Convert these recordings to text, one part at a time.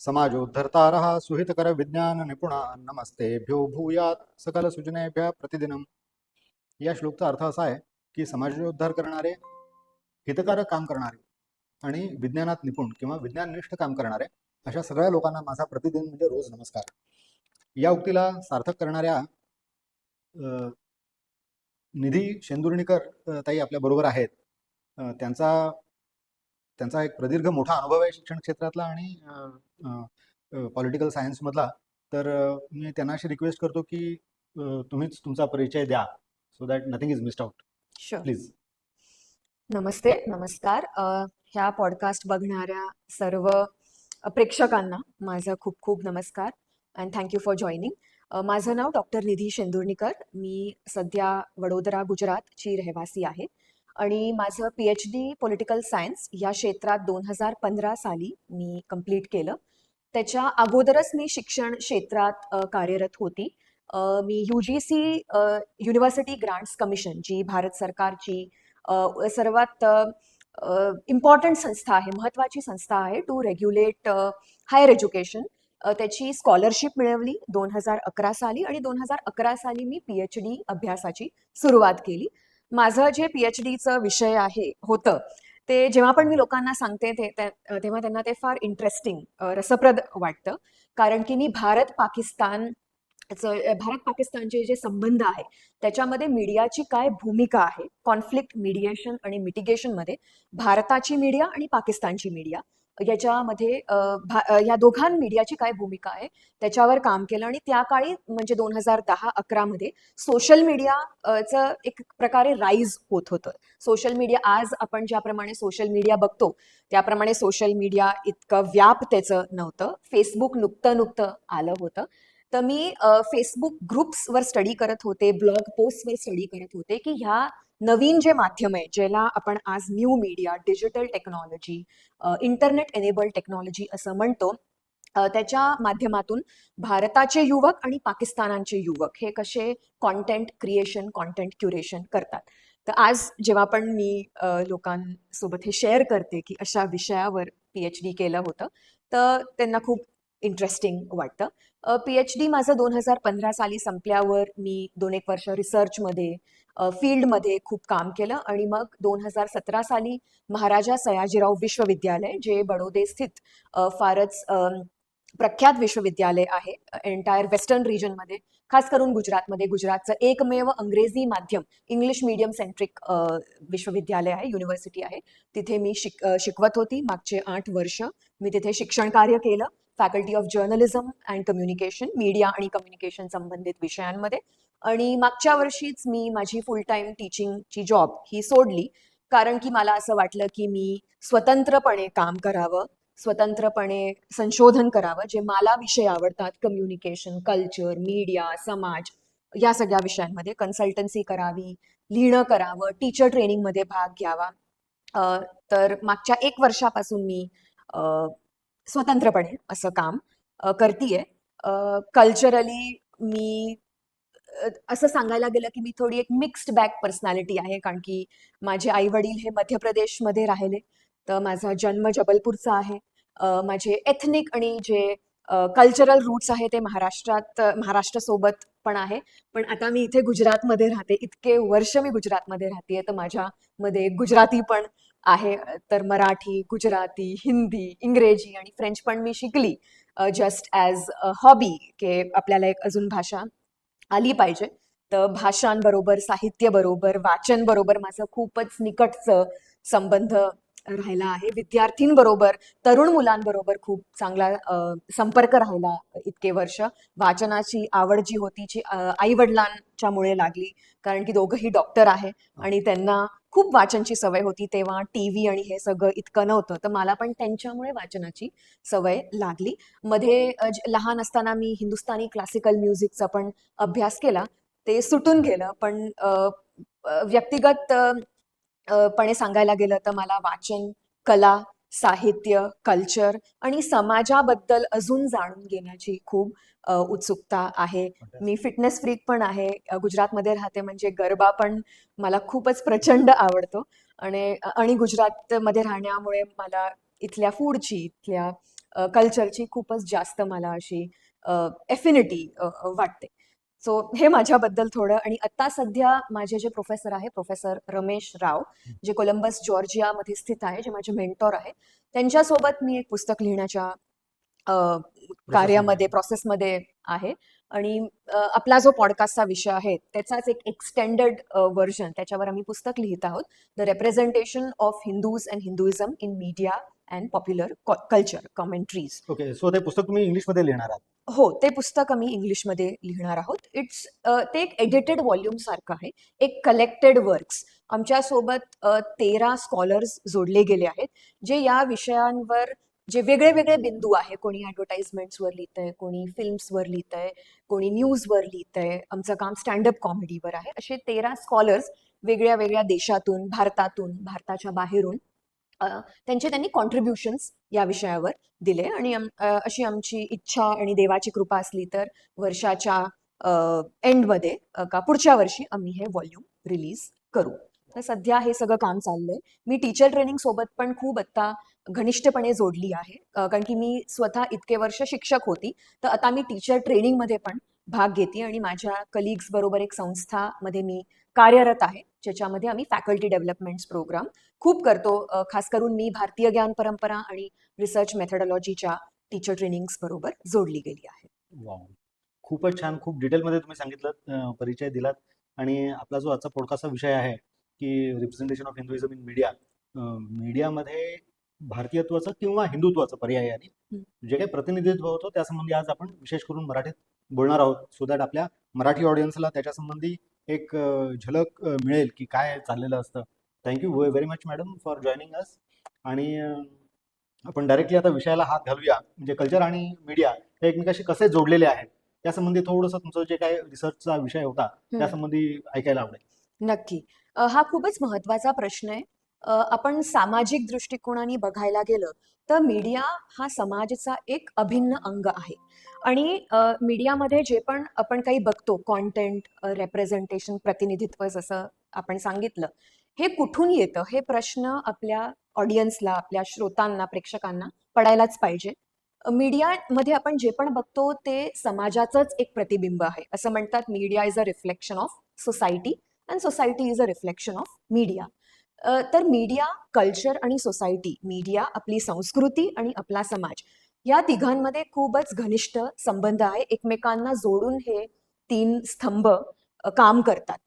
समाजोद्धर्तारः सुहितकर विज्ञान निपुणा नमस्तेभ्यो भूयात सकल सुजनेभ्य प्रतिदिनम. या श्लोकचा अर्थ असा आहे की समाजोद्धार करणारे, हितकारक काम करणारे आणि विज्ञानात निपुण किंवा विज्ञाननिष्ठ काम करणारे अशा सगळ्या लोकांना माझा प्रतिदिन म्हणजे रोज नमस्कार. या उक्तीला सार्थक करणाऱ्या निधी शेंदुर्णीकर ताई आपल्या बरोबर आहेत. त्यांचा एक प्रदीर्घ मोठा अनुभव आहे शिक्षण क्षेत्रातला आणि पॉलिटिकल सायन्समधला. तर मी त्यांना अशी रिक्वेस्ट करतो की तुम्हीच तुमचा परिचय द्या, so that nothing is missed out. Sure. Please. नमस्ते, नमस्कार. ह्या पॉडकास्ट बघणाऱ्या सर्व प्रेक्षकांना माझा खूप खूप नमस्कार अँड थँक्यू फॉर जॉईनिंग. माझं नाव डॉक्टर निधी शेंदुर्णीकर. मी सध्या वडोदरा, गुजरातची रहिवासी आहे आणि माझं PhD पॉलिटिकल सायन्स या क्षेत्रात 2015 साली मी कंप्लीट केलं. त्याच्या अगोदरच मी शिक्षण क्षेत्रात कार्यरत होती. मी UGC युनिव्हर्सिटी ग्रांट्स कमिशन, जी भारत सरकारची सर्वात इम्पॉर्टंट संस्था आहे, महत्त्वाची संस्था आहे टू रेग्युलेट हायर एज्युकेशन, त्याची स्कॉलरशिप मिळवली 2011 साली आणि 2011 साली मी PhD अभ्यासाची सुरुवात केली. माझं जे PhDचं विषय होतं ते जेव्हा पण मी लोकांना सांगते तेव्हा त्यांना ते फार इंटरेस्टिंग, रसप्रद वाटतं. कारण की मी भारत पाकिस्तानचे जे संबंध आहे त्याच्यामध्ये मीडियाची काय भूमिका आहे, कॉन्फ्लिक्ट मिडिएशन आणि मिटिगेशन मध्ये भारताची मीडिया आणि पाकिस्तानची मीडिया याच्यामध्ये या दोघां मीडियाची काय भूमिका आहे त्याच्यावर काम केलं. आणि त्या काळी म्हणजे 2010-11 मध्ये सोशल मीडियाचं एक प्रकारे राईज होत होतं. सोशल मीडिया आज आपण ज्याप्रमाणे सोशल मीडिया बघतो त्याप्रमाणे सोशल मीडिया इतकं व्याप त्याचं नव्हतं. फेसबुक नुकतं आलं होतं. तर मी फेसबुक ग्रुप्सवर स्टडी करत होते, ब्लॉग पोस्टवर स्टडी करत होते की ह्या नवीन जे माध्यम आहे ज्याला आपण आज new media, digital technology, internet enabled technology असं म्हणतो, त्याच्या माध्यमातून भारताचे युवक आणि पाकिस्तानाचे युवक हे कसे कॉन्टेंट क्रिएशन, कॉन्टेंट क्युरेशन करतात. तर आज जेव्हा पण मी लोकांसोबत हे शेअर करते की अशा विषयावर PhD केलं होतं तर त्यांना खूप इंटरेस्टिंग वाटतं. PhD माझं 2015 साली संपल्यावर मी 2-1 वर्ष रिसर्चमध्ये, फील्डमध्ये खूप काम केलं आणि मग 2017 साली महाराजा सयाजीराव विश्वविद्यालय, जे बडोदे स्थित फारच प्रख्यात विश्वविद्यालय आहे एंटायर वेस्टर्न रिजनमध्ये, खास करून गुजरातमध्ये, गुजरातचं एकमेव अंग्रेजी माध्यम, इंग्लिश मीडियम सेंट्रिक विश्वविद्यालय आहे, युनिव्हर्सिटी आहे. तिथे मी शिकवत होती. मागचे 8 वर्ष मी तिथे शिक्षण कार्य केलं, faculty of journalism and communication, media आणि कम्युनिकेशन संबंधित विषयांमध्ये. आणि मागच्या वर्षीच मी माझी फुल टाइम टीचिंगची जॉब ही सोडली, कारण की मला असं वाटलं की मी स्वतंत्रपणे काम करावं, स्वतंत्रपणे संशोधन करावं, जे मला विषय आवडतात, कम्युनिकेशन, कल्चर, मीडिया, समाज, या सगळ्या विषयांमध्ये कन्सल्टन्सी करावी, लिहिणं करावं, टीचर ट्रेनिंगमध्ये भाग घ्यावा. तर मागच्या 1 वर्षापासून मी स्वतंत्रपणे असं काम करतीये. कल्चरली मी असं सांगायला गेलं की मी थोडी एक मिक्स्ड बॅग पर्सनॅलिटी आहे, कारण की माझे आई वडील हे मध्य प्रदेशमध्ये राहिले, तर माझा जन्म जबलपूरचा आहे. माझे एथनिक आणि जे कल्चरल रूट्स आहे ते महाराष्ट्रासोबत पण आहे. पण आता मी इथे गुजरातमध्ये राहते, इतके वर्ष मी गुजरातमध्ये राहतेय, तर माझ्यामध्ये गुजराती पण आहे. तर मराठी, गुजराती, हिंदी, इंग्रजी आणि फ्रेंच पण मी शिकली, जस्ट ॲज अ हॉबी, की आपल्याला एक अजून भाषा आली पाहिजे. तर भाषांबरोबर, साहित्याबरोबर, वाचनबरोबर माझं खूपच निकटचं संबंध राहिला आहे. विद्यार्थींबरोबर, तरुण मुलांबरोबर खूप चांगला संपर्क राहिला इतके वर्ष. वाचनाची आवड जी होती ती आई वडिलांच्यामुळे लागली, कारण की दोघंही डॉक्टर आहे आणि त्यांना खूप वाचनची सवय होती. तेव्हा TV आणि हे सगळं इतकं नव्हतं, तर मला पण त्यांच्यामुळे वाचनाची सवय लागली. मध्ये लहान असताना मी हिंदुस्थानी क्लासिकल म्युझिकचा पण अभ्यास केला, ते सुटून गेलं. पण व्यक्तिगत पणे सांगायला गेलं तर मला वाचन, कला, साहित्य, कल्चर आणि समाजाबद्दल अजून जाणून घेण्याची खूप उत्सुकता आहे. मी फिटनेस फ्रीक पण आहे. गुजरातमध्ये राहते म्हणजे गरबा पण मला खूपच प्रचंड आवडतो. आणि गुजरातमध्ये राहण्यामुळे मला इथल्या फूडची, इथल्या कल्चरची खूपच जास्त मला अशी एफिनिटी वाटते. सो हे माझ्याबद्दल थोडं. आणि आता सध्या माझे जे प्रोफेसर आहे, प्रोफेसर रमेश राव, जे कोलंबस जॉर्जियामध्ये स्थित आहे, जे माझे मेंटॉर आहे, त्यांच्यासोबत मी एक पुस्तक लिहिण्याच्या कार्यामध्ये, प्रोसेसमध्ये आहे. आणि आपला जो पॉडकास्टचा विषय आहे त्याचाच एक एक्सटेंडेड व्हर्जन, त्याच्यावर आम्ही पुस्तक लिहित आहोत, the representation of Hindus and Hinduism in media and popular culture commentaries. Okay, so ते पुस्तक तुम्ही इंग्लिशमध्ये लिहिणार आहात? हो, ते पुस्तक आम्ही इंग्लिशमध्ये लिहिणार आहोत. ते एक एडिटेड व्हॉल्यूम सारखं आहे, एक कलेक्टेड वर्क्स. आमच्यासोबत 13 स्कॉलर्स जोडले गेले आहेत, जे या विषयांवर जे वेगळे वेगळे बिंदू आहे, कोणी ॲडव्हर्टाइजमेंट्सवर लिहितंय, कोणी फिल्म्सवर लिहितंय, कोणी न्यूजवर लिहितंय, आमचं काम स्टँडअप कॉमेडीवर आहे. असे 13 स्कॉलर्स वेगळ्या वेगळ्या देशातून, भारतातून, भारताच्या बाहेरून त्यांचे त्यांनी कॉन्ट्रीब्युशन्स या विषयावर दिले. आणि अशी आमची इच्छा आणि देवाची कृपा असली तर वर्षाच्या एंडमध्ये का पुढच्या वर्षी आम्ही हे व्हॉल्यूम रिलीज करू. तर सध्या हे सगळं काम चाललंय. मी टीचर ट्रेनिंग सोबत पण खूप आता घनिष्ठपणे जोडली आहे, कारण की मी स्वतः इतके वर्ष शिक्षक होती, तर आता मी टीचर ट्रेनिंगमध्ये पण भाग घेते. आणि माझ्या कलिग्स बरोबर एक संस्थामध्ये मी कार्यरत आहे, ज्याच्यामध्ये आम्ही फॅकल्टी डेव्हलपमेंट्स प्रोग्राम खूप करतो. खास करून मी भारतीय ज्ञान परंपरा आणि रिसर्च मेथडॉलॉजीच्या टीचर ट्रेनिंग्स बरोबर जोडली गेली आहे. वाव, खूपच छान, खूप डिटेलमध्ये तुम्ही सांगितलं, परिचय दिलात. आणि आपला जो आजचा पॉडकास्टचा विषय आहे की representation of Hinduism in media, मीडियामध्ये भारतीयत्वाचं किंवा हिंदुत्वाचं पर्यायाने जे काही प्रतिनिधित्व होतं त्यासंबंधी आज आपण विशेष करून मराठीत बोलणार आहोत, सो दॅट आपल्या मराठी ऑडियन्सला त्याच्यासंबंधी एक झलक मिळेल की काय चाललेलं असतं. Thank you very much madam for joining us. आणि आपण डायरेक्टली आता विषयाला हात घालूया, म्हणजे कल्चर आणि मीडिया हे एकमेकाशी कसे जोडलेले आहेत त्यासंबंधी थोडंसं तुमचं जे काही रिसर्चचा विषय होता त्यासंबंधी ऐकायला आवडेल. नक्की. हा खूपच महत्वाचा प्रश्न आहे. आपण सामाजिक दृष्टिकोनाने बघायला गेलं तर मीडिया हा समाजाचा एक अभिन्न अंग आहे. आणि मीडियामध्ये जे पण आपण काही बघतो, कॉन्टेंट, रेप्रेझेंटेशन, प्रतिनिधित्व, जसं आपण सांगितलं, हे कुठून येतं हे प्रश्न आपल्या ऑडियन्सला, आपल्या श्रोतांना, प्रेक्षकांना पडायलाच पाहिजे. मीडियामध्ये आपण जे पण बघतो ते समाजाचंच एक प्रतिबिंब आहे. असं म्हणतात, media is a reflection of society and society is a reflection of media. तर मीडिया, कल्चर आणि सोसायटी, मीडिया आपली संस्कृती आणि आपला समाज, या तिघांमध्ये खूपच घनिष्ठ संबंध आहे. एकमेकांना जोडून हे 3 स्तंभ काम करतात.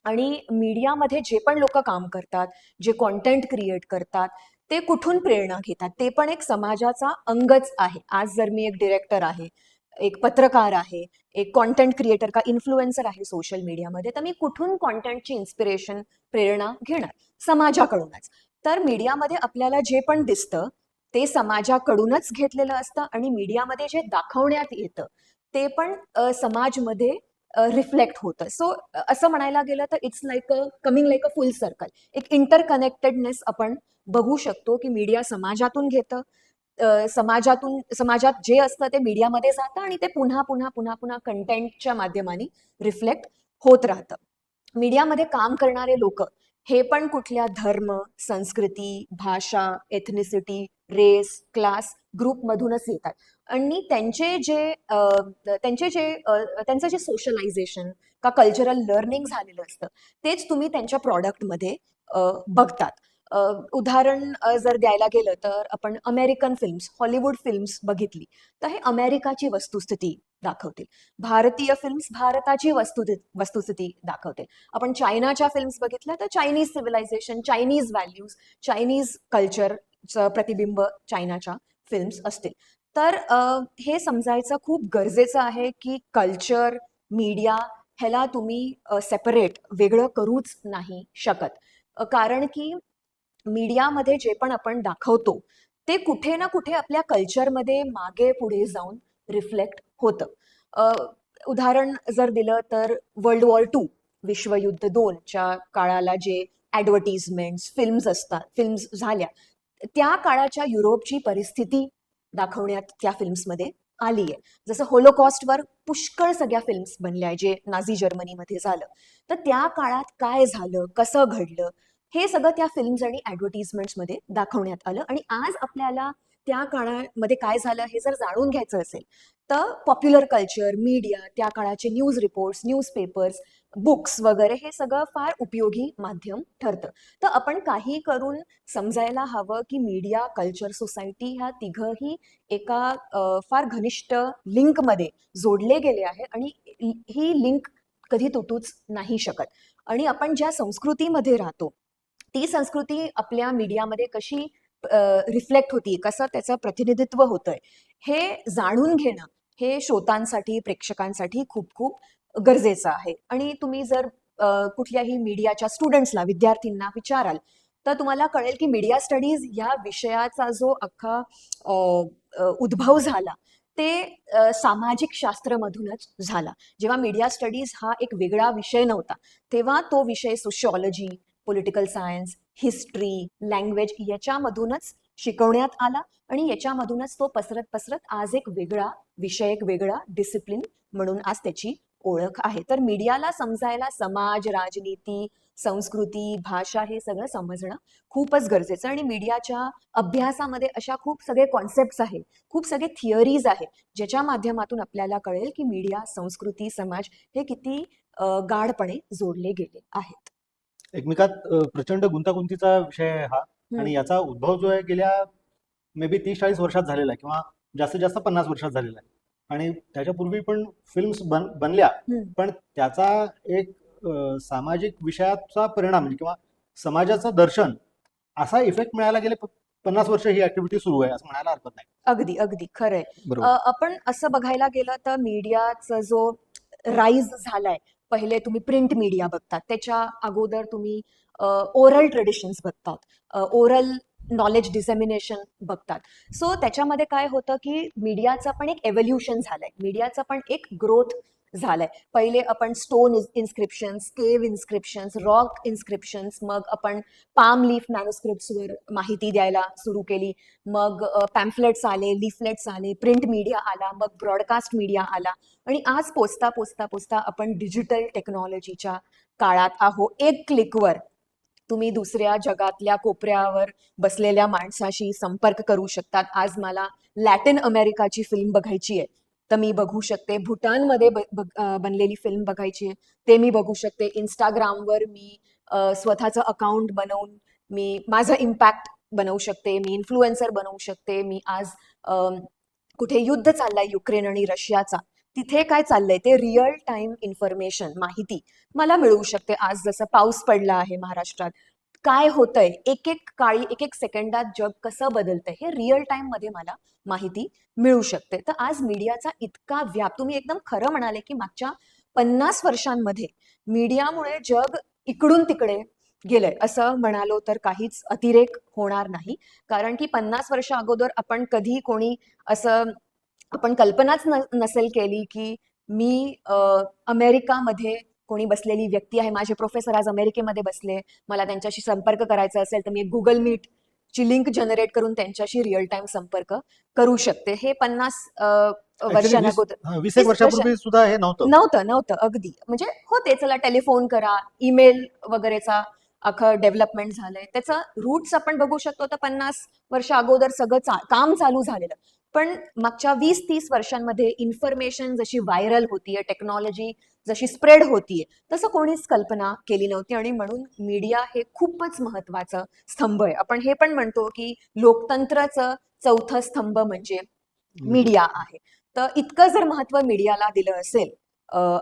आणि मीडियामध्ये जे पण लोक काम करतात, जे कॉन्टेंट क्रिएट करतात, ते कुठून प्रेरणा घेतात, ते पण एक समाजाचा अंगच आहे. आज जर मी एक डिरेक्टर आहे, एक पत्रकार आहे, एक कॉन्टेंट क्रिएटर का इन्फ्लुएन्सर आहे सोशल मीडियामध्ये, तर मी कुठून कॉन्टेंटची इन्स्पिरेशन, प्रेरणा घेणार? समाजाकडूनच. तर मीडियामध्ये आपल्याला जे पण दिसतं ते समाजाकडूनच घेतलेलं असतं. आणि मीडियामध्ये जे दाखवण्यात येतं ते पण समाजमध्ये रिफ्लेक्ट होतं. सो असं म्हणायला गेलं तर it's like coming like a full circle. एक इंटरकनेक्टेडनेस आपण बघू शकतो की मीडिया समाजातून घेतं, समाजात जे असतं ते मीडियामध्ये जातं आणि ते पुन्हा पुन्हा पुन्हा पुन्हा कंटेंटच्या माध्यमाने रिफ्लेक्ट होत राहतं. मीडियामध्ये काम करणारे लोक हे पण कुठल्या धर्म, संस्कृती, भाषा, एथनिसिटी, रेस, क्लास ग्रुपमधूनच येतात. आणि त्यांचं जे सोशलायझेशन का कल्चरल लर्निंग झालेलं असतं तेच तुम्ही त्यांच्या प्रॉडक्टमध्ये बघतात. उदाहरण जर द्यायला गेलं तर आपण अमेरिकन फिल्म्स, हॉलिवूड फिल्म्स बघितली तर हे अमेरिकाची वस्तुस्थिती दाखवतील. भारतीय फिल्म्स भारताची वस्तुस्थिती दाखवतील. आपण चायनाच्या फिल्म्स बघितल्या तर Chinese civilisation, Chinese values, Chinese कल्चरचं प्रतिबिंब चायनाच्या फिल्म्स असतील. तर हे समजायचं खूप गरजेचं आहे की कल्चर, मीडिया ह्याला तुम्ही सेपरेट, वेगळं करूच नाही शकत. कारण की मीडियामध्ये जे पण आपण दाखवतो ते कुठे ना कुठे आपल्या कल्चरमध्ये मागे पुढे जाऊन रिफ्लेक्ट होतं. उदाहरण जर दिलं तर वर्ल्ड वॉर 2, विश्वयुद्ध 2 च्या काळाला जे ॲडव्हर्टिजमेंट्स, फिल्म्स झाल्या, त्या काळाच्या युरोपची परिस्थिती दाखवण्यात त्या फिल्म्समध्ये आली आहे. जसं होलोकॉस्टवर पुष्कळ सगळ्या फिल्म्स बनल्या जे नाझी जर्मनीमध्ये झालं. तर त्या काळात काय झालं, कसं घडलं, हे सगळं त्या फिल्म्स आणि ॲडव्हर्टिजमेंट्समध्ये दाखवण्यात आलं. आणि आज आपल्याला त्या काळामध्ये काय झालं हे जर जाणून घ्यायचं असेल तर पॉप्युलर कल्चर, मीडिया, त्या काळाचे न्यूज रिपोर्ट्स, न्यूजपेपर्स, बुक्स वगैरे हे सगळं फार उपयोगी माध्यम ठरतं. तर आपण काही करून समजायला हवं की मीडिया, कल्चर, सोसायटी ह्या तिघही एका फार घनिष्ठ लिंकमध्ये जोडले गेले आहे आणि ही लिंक कधी तुटूच नाही शकत. आणि आपण ज्या संस्कृतीमध्ये राहतो ती संस्कृती आपल्या मीडियामध्ये कशी रिफ्लेक्ट होती, कसं त्याचं प्रतिनिधित्व होतंय हे जाणून घेणं हे श्रोतांसाठी, प्रेक्षकांसाठी खूप खूप गरजेचं आहे. आणि तुम्ही जर कुठल्याही मीडियाच्या स्टुडंट्सला, विद्यार्थ्यांना विचाराल तर तुम्हाला कळेल की मीडिया स्टडीज या विषयाचा जो अख्खा अ, उद्भव झाला ते सामाजिक शास्त्रमधूनच झाला. जेव्हा मीडिया स्टडीज हा एक वेगळा विषय नव्हता तेव्हा तो विषय sociology, political science, history, language याच्यामधूनच शिकवण्यात आला आणि याच्यामधूनच तो पसरत पसरत आज एक वेगळा विषय, एक वेगळा डिसिप्लिन म्हणून आज त्याची ओळख आहे. तर मीडियाला समजायला समाज, राजनीती, संस्कृती, भाषा हे सगळं समजणं खूपच गरजेचं आणि मीडियाच्या अभ्यासामध्ये अशा खूप सगळे कॉन्सेप्ट्स आहेत, खूप सगळे थिअरीज आहेत, ज्याच्या माध्यमातून आपल्याला कळेल की मीडिया, संस्कृती, समाज हे किती गाढपणे जोडले गेले आहेत. एकमेकात प्रचंड गुंतागुंतीचा विषय आहे हा, आणि याचा उद्भव जो आहे गेल्या मे बी 30-40 वर्षात झालेला आहे, किंवा जास्तीत जास्त 50 वर्षात झालेला आहे. आणि त्याच्यापूर्वी पण फिल्म्स बनल्या, पण त्याचा एक सामाजिक विषयाचा परिणाम म्हणजे किंवा समाजाचं दर्शन असा इफेक्ट मिळायला गेले 50 वर्ष ही ऍक्टिव्हिटी सुरू आहे असं म्हणायला हरकत नाही. अगदी अगदी खरंय. बरोबर. आपण असं बघायला गेलं तर मीडियाचा जो राईज झालाय, पहिले तुम्ही प्रिंट मीडिया बघतात, त्याच्या अगोदर तुम्ही ओरल ट्रेडिशन्स बघतात, ओरल नॉलेज डिसेमिनेशन बघतात. सो त्याच्यामध्ये काय होतं की मीडियाचं पण एक एव्होल्युशन झालंय, मीडियाचं पण एक ग्रोथ झालंय. पहिले आपण stone inscriptions, cave inscriptions, rock inscriptions, मग आपण पाम लीफ मॅन्युस्क्रिप्ट्सवर माहिती द्यायला सुरू केली. मग पॅम्फलेट्स आले, लिफलेट्स आले, प्रिंट मीडिया आला, मग ब्रॉडकास्ट मीडिया आला आणि आज पोचता पोचता पोचता आपण डिजिटल टेक्नॉलॉजीच्या काळात आहो. एक क्लिकवर तुम्ही दुसऱ्या जगातल्या कोपऱ्यावर बसलेल्या माणसाशी संपर्क करू शकतात. आज मला लॅटिन अमेरिकाची फिल्म बघायची आहे तर मी बघू शकते. भूटानमध्ये बनलेली फिल्म बघायची आहे ते मी बघू शकते. इंस्टाग्रामवर मी स्वतःचं अकाउंट बनवून मी माझं इम्पॅक्ट बनवू शकते, मी इन्फ्लुएन्सर बनवू शकते. मी आज कुठे युद्ध चाललंय युक्रेन आणि रशियाचा, तिथे काय चाललंय ते रिअल टाइम इन्फॉर्मेशन, माहिती मला मिळू शकते. आज जसं पाऊस पडला आहे महाराष्ट्रात, काय होतंय, एक एक काळी, एक एक सेकंदात जग कसं बदलतंय हे रिअल टाइम मध्ये मला माहिती मिळू शकते. तर आज मीडियाचा इतका व्याप, तुम्ही एकदम खरं म्हणाले की मागच्या 50 वर्षांमध्ये मीडियामुळे जग इकडून तिकडे गेलंय असं म्हणालो तर काहीच अतिरेक होणार नाही. कारण की 50 वर्ष अगोदर आपण कधी कोणी असं आपण कल्पनाच नसेल केली की मी अमेरिकामध्ये कोणी बसलेली व्यक्ती आहे, माझे प्रोफेसर आज अमेरिकेमध्ये बसले, मला त्यांच्याशी संपर्क करायचा असेल तर मी एक गुगल मीट ची लिंक जनरेट करून त्यांच्याशी रिअल टाइम संपर्क करू शकते. हे 50 वर्षांअगोदर 20 वर्षापूर्वी सुद्धा हे नव्हतं. नव्हतं अगदी. म्हणजे होते, चला टेलिफोन करा, ईमेल वगैरेचा अख्खं डेव्हलपमेंट झालंय. त्याचा रूट्स आपण बघू शकतो तर 50 वर्ष अगोदर सगळं काम चालू झालेलं. पण मागच्या 20-30 वर्षांमध्ये इन्फॉर्मेशन जशी व्हायरल होतीये, टेक्नॉलॉजी जशी स्प्रेड होतीये, तसं कोणीच कल्पना केली नव्हती. आणि म्हणून मीडिया हे खूपच महत्वाचं स्तंभ आहे. आपण हे पण म्हणतो की लोकतंत्राचं चौथं स्तंभ म्हणजे मीडिया आहे. तर इतकं जर महत्व मीडियाला दिलं असेल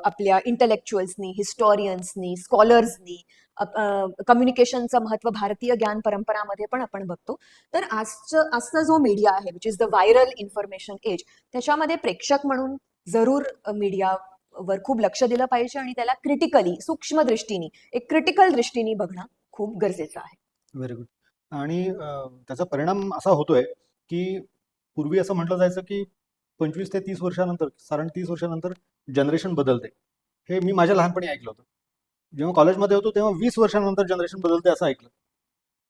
आपल्या इंटलेक्च्युअल्सनी, हिस्टॉरियन्सनी, स्कॉलर्सनी, कम्युनिकेशनचं महत्व भारतीय ज्ञान परंपरामध्ये पण आपण बघतो. तर आजचा जो मीडिया आहे, which is the viral information age, त्याच्यामध्ये प्रेक्षक म्हणून जरूर मीडियावर खूप लक्ष दिलं पाहिजे आणि त्याला क्रिटिकली, सूक्ष्म दृष्टीने, एक क्रिटिकल दृष्टीने बघणं खूप गरजेचं आहे. Very good. आणि त्याचा परिणाम असा होतोय की पूर्वी असं म्हटलं जायचं की 25 ते 30 वर्षानंतर, साधारण 30 वर्षानंतर जनरेशन बदलते. हे मी माझ्या लहानपणी ऐकलं होतं. जेव्हा कॉलेजमध्ये होतो तेव्हा 20 वर्षानंतर जनरेशन बदलते असं ऐकलं.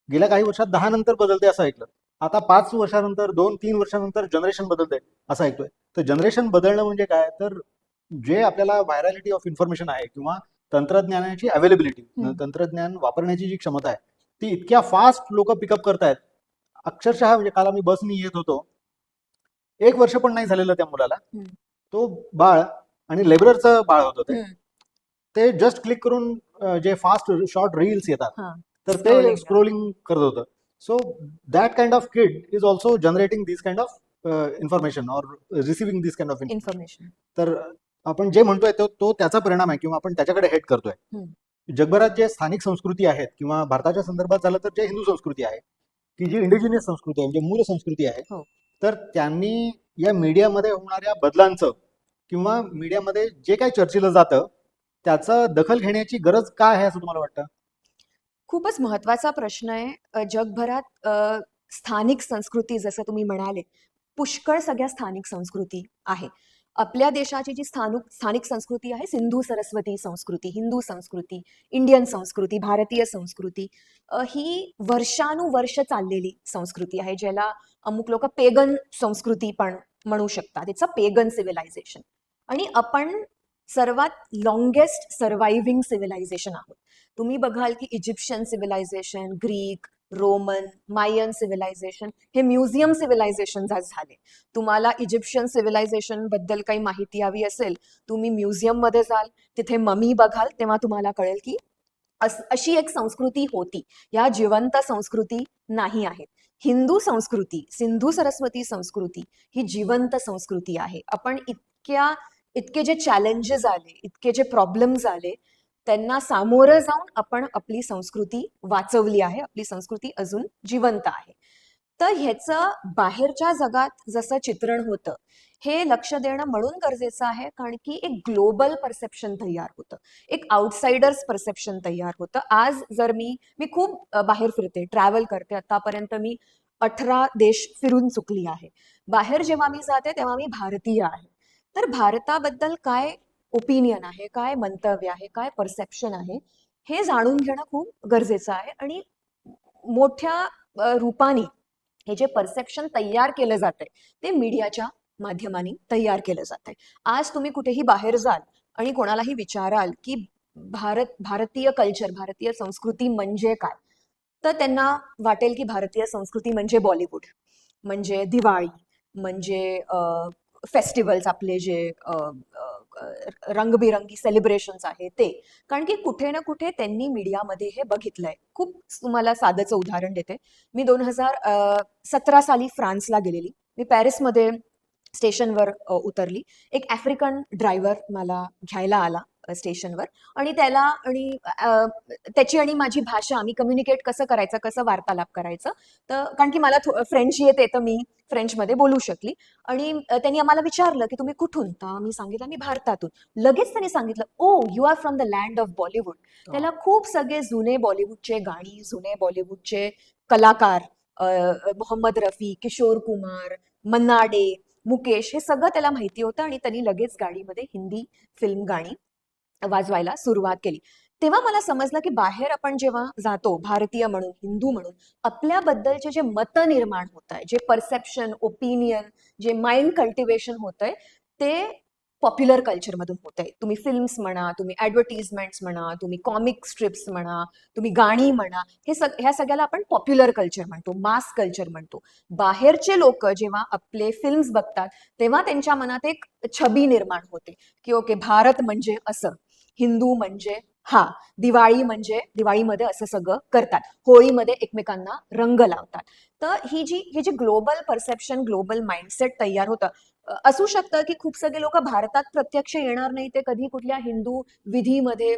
गेल्या काही वर्षात 10 नंतर बदलते असं ऐकलं. आता 5 वर्षानंतर, 2-3 वर्षानंतर जनरेशन बदलते असं ऐकतोय. तर जनरेशन बदलणं म्हणजे काय, तर जे आपल्याला व्हायरॅलिटी ऑफ इन्फॉर्मेशन आहे किंवा तंत्रज्ञानाची अवेलेबिलिटी, तंत्रज्ञान वापरण्याची जी क्षमता आहे ती इतक्या फास्ट लोक पिकअप करतायत. अक्षरशः म्हणजे काल आम्ही बसनी येत होतो, 1 वर्ष पण नाही झालेलं त्या मुलाला. हम्म. तो बाळ आणि लेबररचं बाळ होतं ते. हम्म. ते जस्ट क्लिक करून जे फास्ट शॉर्ट रील्स येतात, हा. तर ते Scrolling. स्क्रोलिंग करत होतं. So that kind of kid is also generating this kind of information or receiving this kind of information. तर आपण जे म्हणतोय तो त्याचा परिणाम आहे किंवा आपण त्याच्याकडे हेट करतोय. जगभरात जे स्थानिक संस्कृती आहेत किंवा भारताच्या संदर्भात झालं तर जे हिंदू संस्कृती आहे, की जी इंडिजिनियस संस्कृती आहे, म्हणजे मूळ संस्कृती आहे, हो. तर त्यांनी या मीडियामध्ये होणाऱ्या बदलांचं किंवा मीडियामध्ये जे काही चर्चेलं जातं त्याचं दखल घेण्याची गरज काय आहे असं तुम्हाला वाटतं? खूपच महत्वाचा प्रश्न आहे. जगभरात स्थानिक संस्कृती जसं तुम्ही म्हणाले, पुष्कळ सगळ्या स्थानिक संस्कृती आहे. आपल्या देशाची जी स्थानिक संस्कृती आहे, सिंधू सरस्वती संस्कृती, हिंदू संस्कृती, इंडियन संस्कृती, भारतीय संस्कृती, ही वर्षानुवर्ष चाललेली संस्कृती आहे, ज्याला अमुक लोक पेगन संस्कृती पण म्हणू शकतात. It's a pagan civilisation. आणि आपण सर्वात लॉंगेस्ट सर्व्हायव्हिंग सिव्हिलायझेशन आहोत. तुम्ही बघाल की इजिप्शियन सिव्हिलायझेशन, ग्रीक, रोमन, मायन सिव्हिलायझेशन हे म्युझियम सिव्हिलायझेशन झाले. तुम्हाला इजिप्शियन सिव्हिलायझेशन बद्दल काही माहिती हवी असेल, तुम्ही म्युझियम मध्ये जाल, तिथे ममी बघाल, तेव्हा तुम्हाला कळेल की अशी एक संस्कृती होती. या जिवंत संस्कृती नाही आहेत. हिंदू संस्कृती, सिंधू सरस्वती संस्कृती ही जिवंत संस्कृती आहे. आपण इतके जे चॅलेंजेस आले, इतके जे प्रॉब्लेम्स आले, त्यांना सामोरं जाऊन आपण आपली संस्कृती वाचवली आहे, आपली संस्कृती अजून जिवंत आहे. तर ह्याचं बाहेरच्या जगात जसं चित्रण होतं, हे लक्ष देणं म्हणून गरजेचं आहे, कारण की एक ग्लोबल परसेप्शन तयार होतं, एक आउटसाइडर्स परसेप्शन तयार होतं. आज जर मी खूप बाहेर फिरते, ट्रॅव्हल करते, आतापर्यंत मी 18 देश फिरून चुकली आहे. बाहेर जेव्हा मी जाते तेव्हा मी भारतीय आहे. तर भारताबद्दल काय ओपिनियन आहे, काय मंतव्य आहे, काय परसेप्शन आहे, हे जाणून घेणं खूप गरजेचं आहे. आणि मोठ्या रूपाने हे जे परसेप्शन तयार केलं जातंय ते मीडियाच्या माध्यमाने तयार केलं जातंय. आज तुम्ही कुठेही बाहेर जाल आणि कोणालाही विचाराल की भारतीय कल्चर, भारतीय संस्कृती म्हणजे काय, तर त्यांना वाटेल की भारतीय संस्कृती म्हणजे बॉलिवूड, म्हणजे दिवाळी, म्हणजे फेस्टिवल्स, आपले जे रंगबिरंगी सेलिब्रेशन्स आहेत ते. कारण की कुठे ना कुठे त्यांनी मीडियामध्ये हे बघितलंय. खूप तुम्हाला साधंचं उदाहरण देते. मी 2017 साली फ्रान्सला गेलेली. मी पॅरिसमध्ये स्टेशनवर उतरली. एक आफ्रिकन ड्रायव्हर मला घ्यायला आला स्टेशनवर. आणि त्याची आणि माझी भाषा, आम्ही कम्युनिकेट कसं करायचं, कसं वार्तालाप करायचं, तर कारण की मला फ्रेंच येते, तर मी फ्रेंचमध्ये बोलू शकली. आणि त्यांनी आम्हाला विचारलं की तुम्ही कुठून, तर मी सांगितलं मी भारतातून. लगेच त्यांनी सांगितलं, oh you are from the land of Bollywood. त्याला खूप सगळे जुने बॉलिवूडचे गाणी, जुने बॉलिवूडचे कलाकार, मोहम्मद रफी, किशोर कुमार, मन्ना डे, मुकेश, हे सगळं त्याला माहिती होतं. आणि त्यांनी लगेच गाडीमध्ये हिंदी फिल्म गाणी वाजवायला सुरुवात केली. तेव्हा मला समजलं की बाहेर आपण जेव्हा जातो, भारतीय म्हणून, हिंदू म्हणून, आपल्याबद्दलचे जे मत निर्माण होत आहे, जे परसेप्शन, ओपिनियन, जे माइंड कल्टिवेशन होतंय, ते पॉप्युलर कल्चरमधून होतंय. तुम्ही फिल्म्स म्हणा, तुम्ही ऍडव्हर्टिजमेंट्स म्हणा, तुम्ही कॉमिक स्ट्रिप्स म्हणा, तुम्ही गाणी म्हणा, ह्या सगळ्याला आपण पॉप्युलर कल्चर म्हणतो, मास कल्चर म्हणतो. बाहेरचे लोक जेव्हा आपले फिल्म्स बघतात, तेव्हा त्यांच्या मनात एक छबी निर्माण होते की ओके, भारत म्हणजे असं, हिंदू म्हणजे हा, दिवाळी म्हणजे दिवाळीमध्ये असं सगळं करतात, होळीमध्ये एकमेकांना रंग लावतात. तर ही जी ग्लोबल परसेप्शन, ग्लोबल माइंडसेट तयार होतं. असू शकतं की खूप सगळे लोक भारतात प्रत्यक्ष येणार नाही, ते कधी कुठल्या हिंदू विधीमध्ये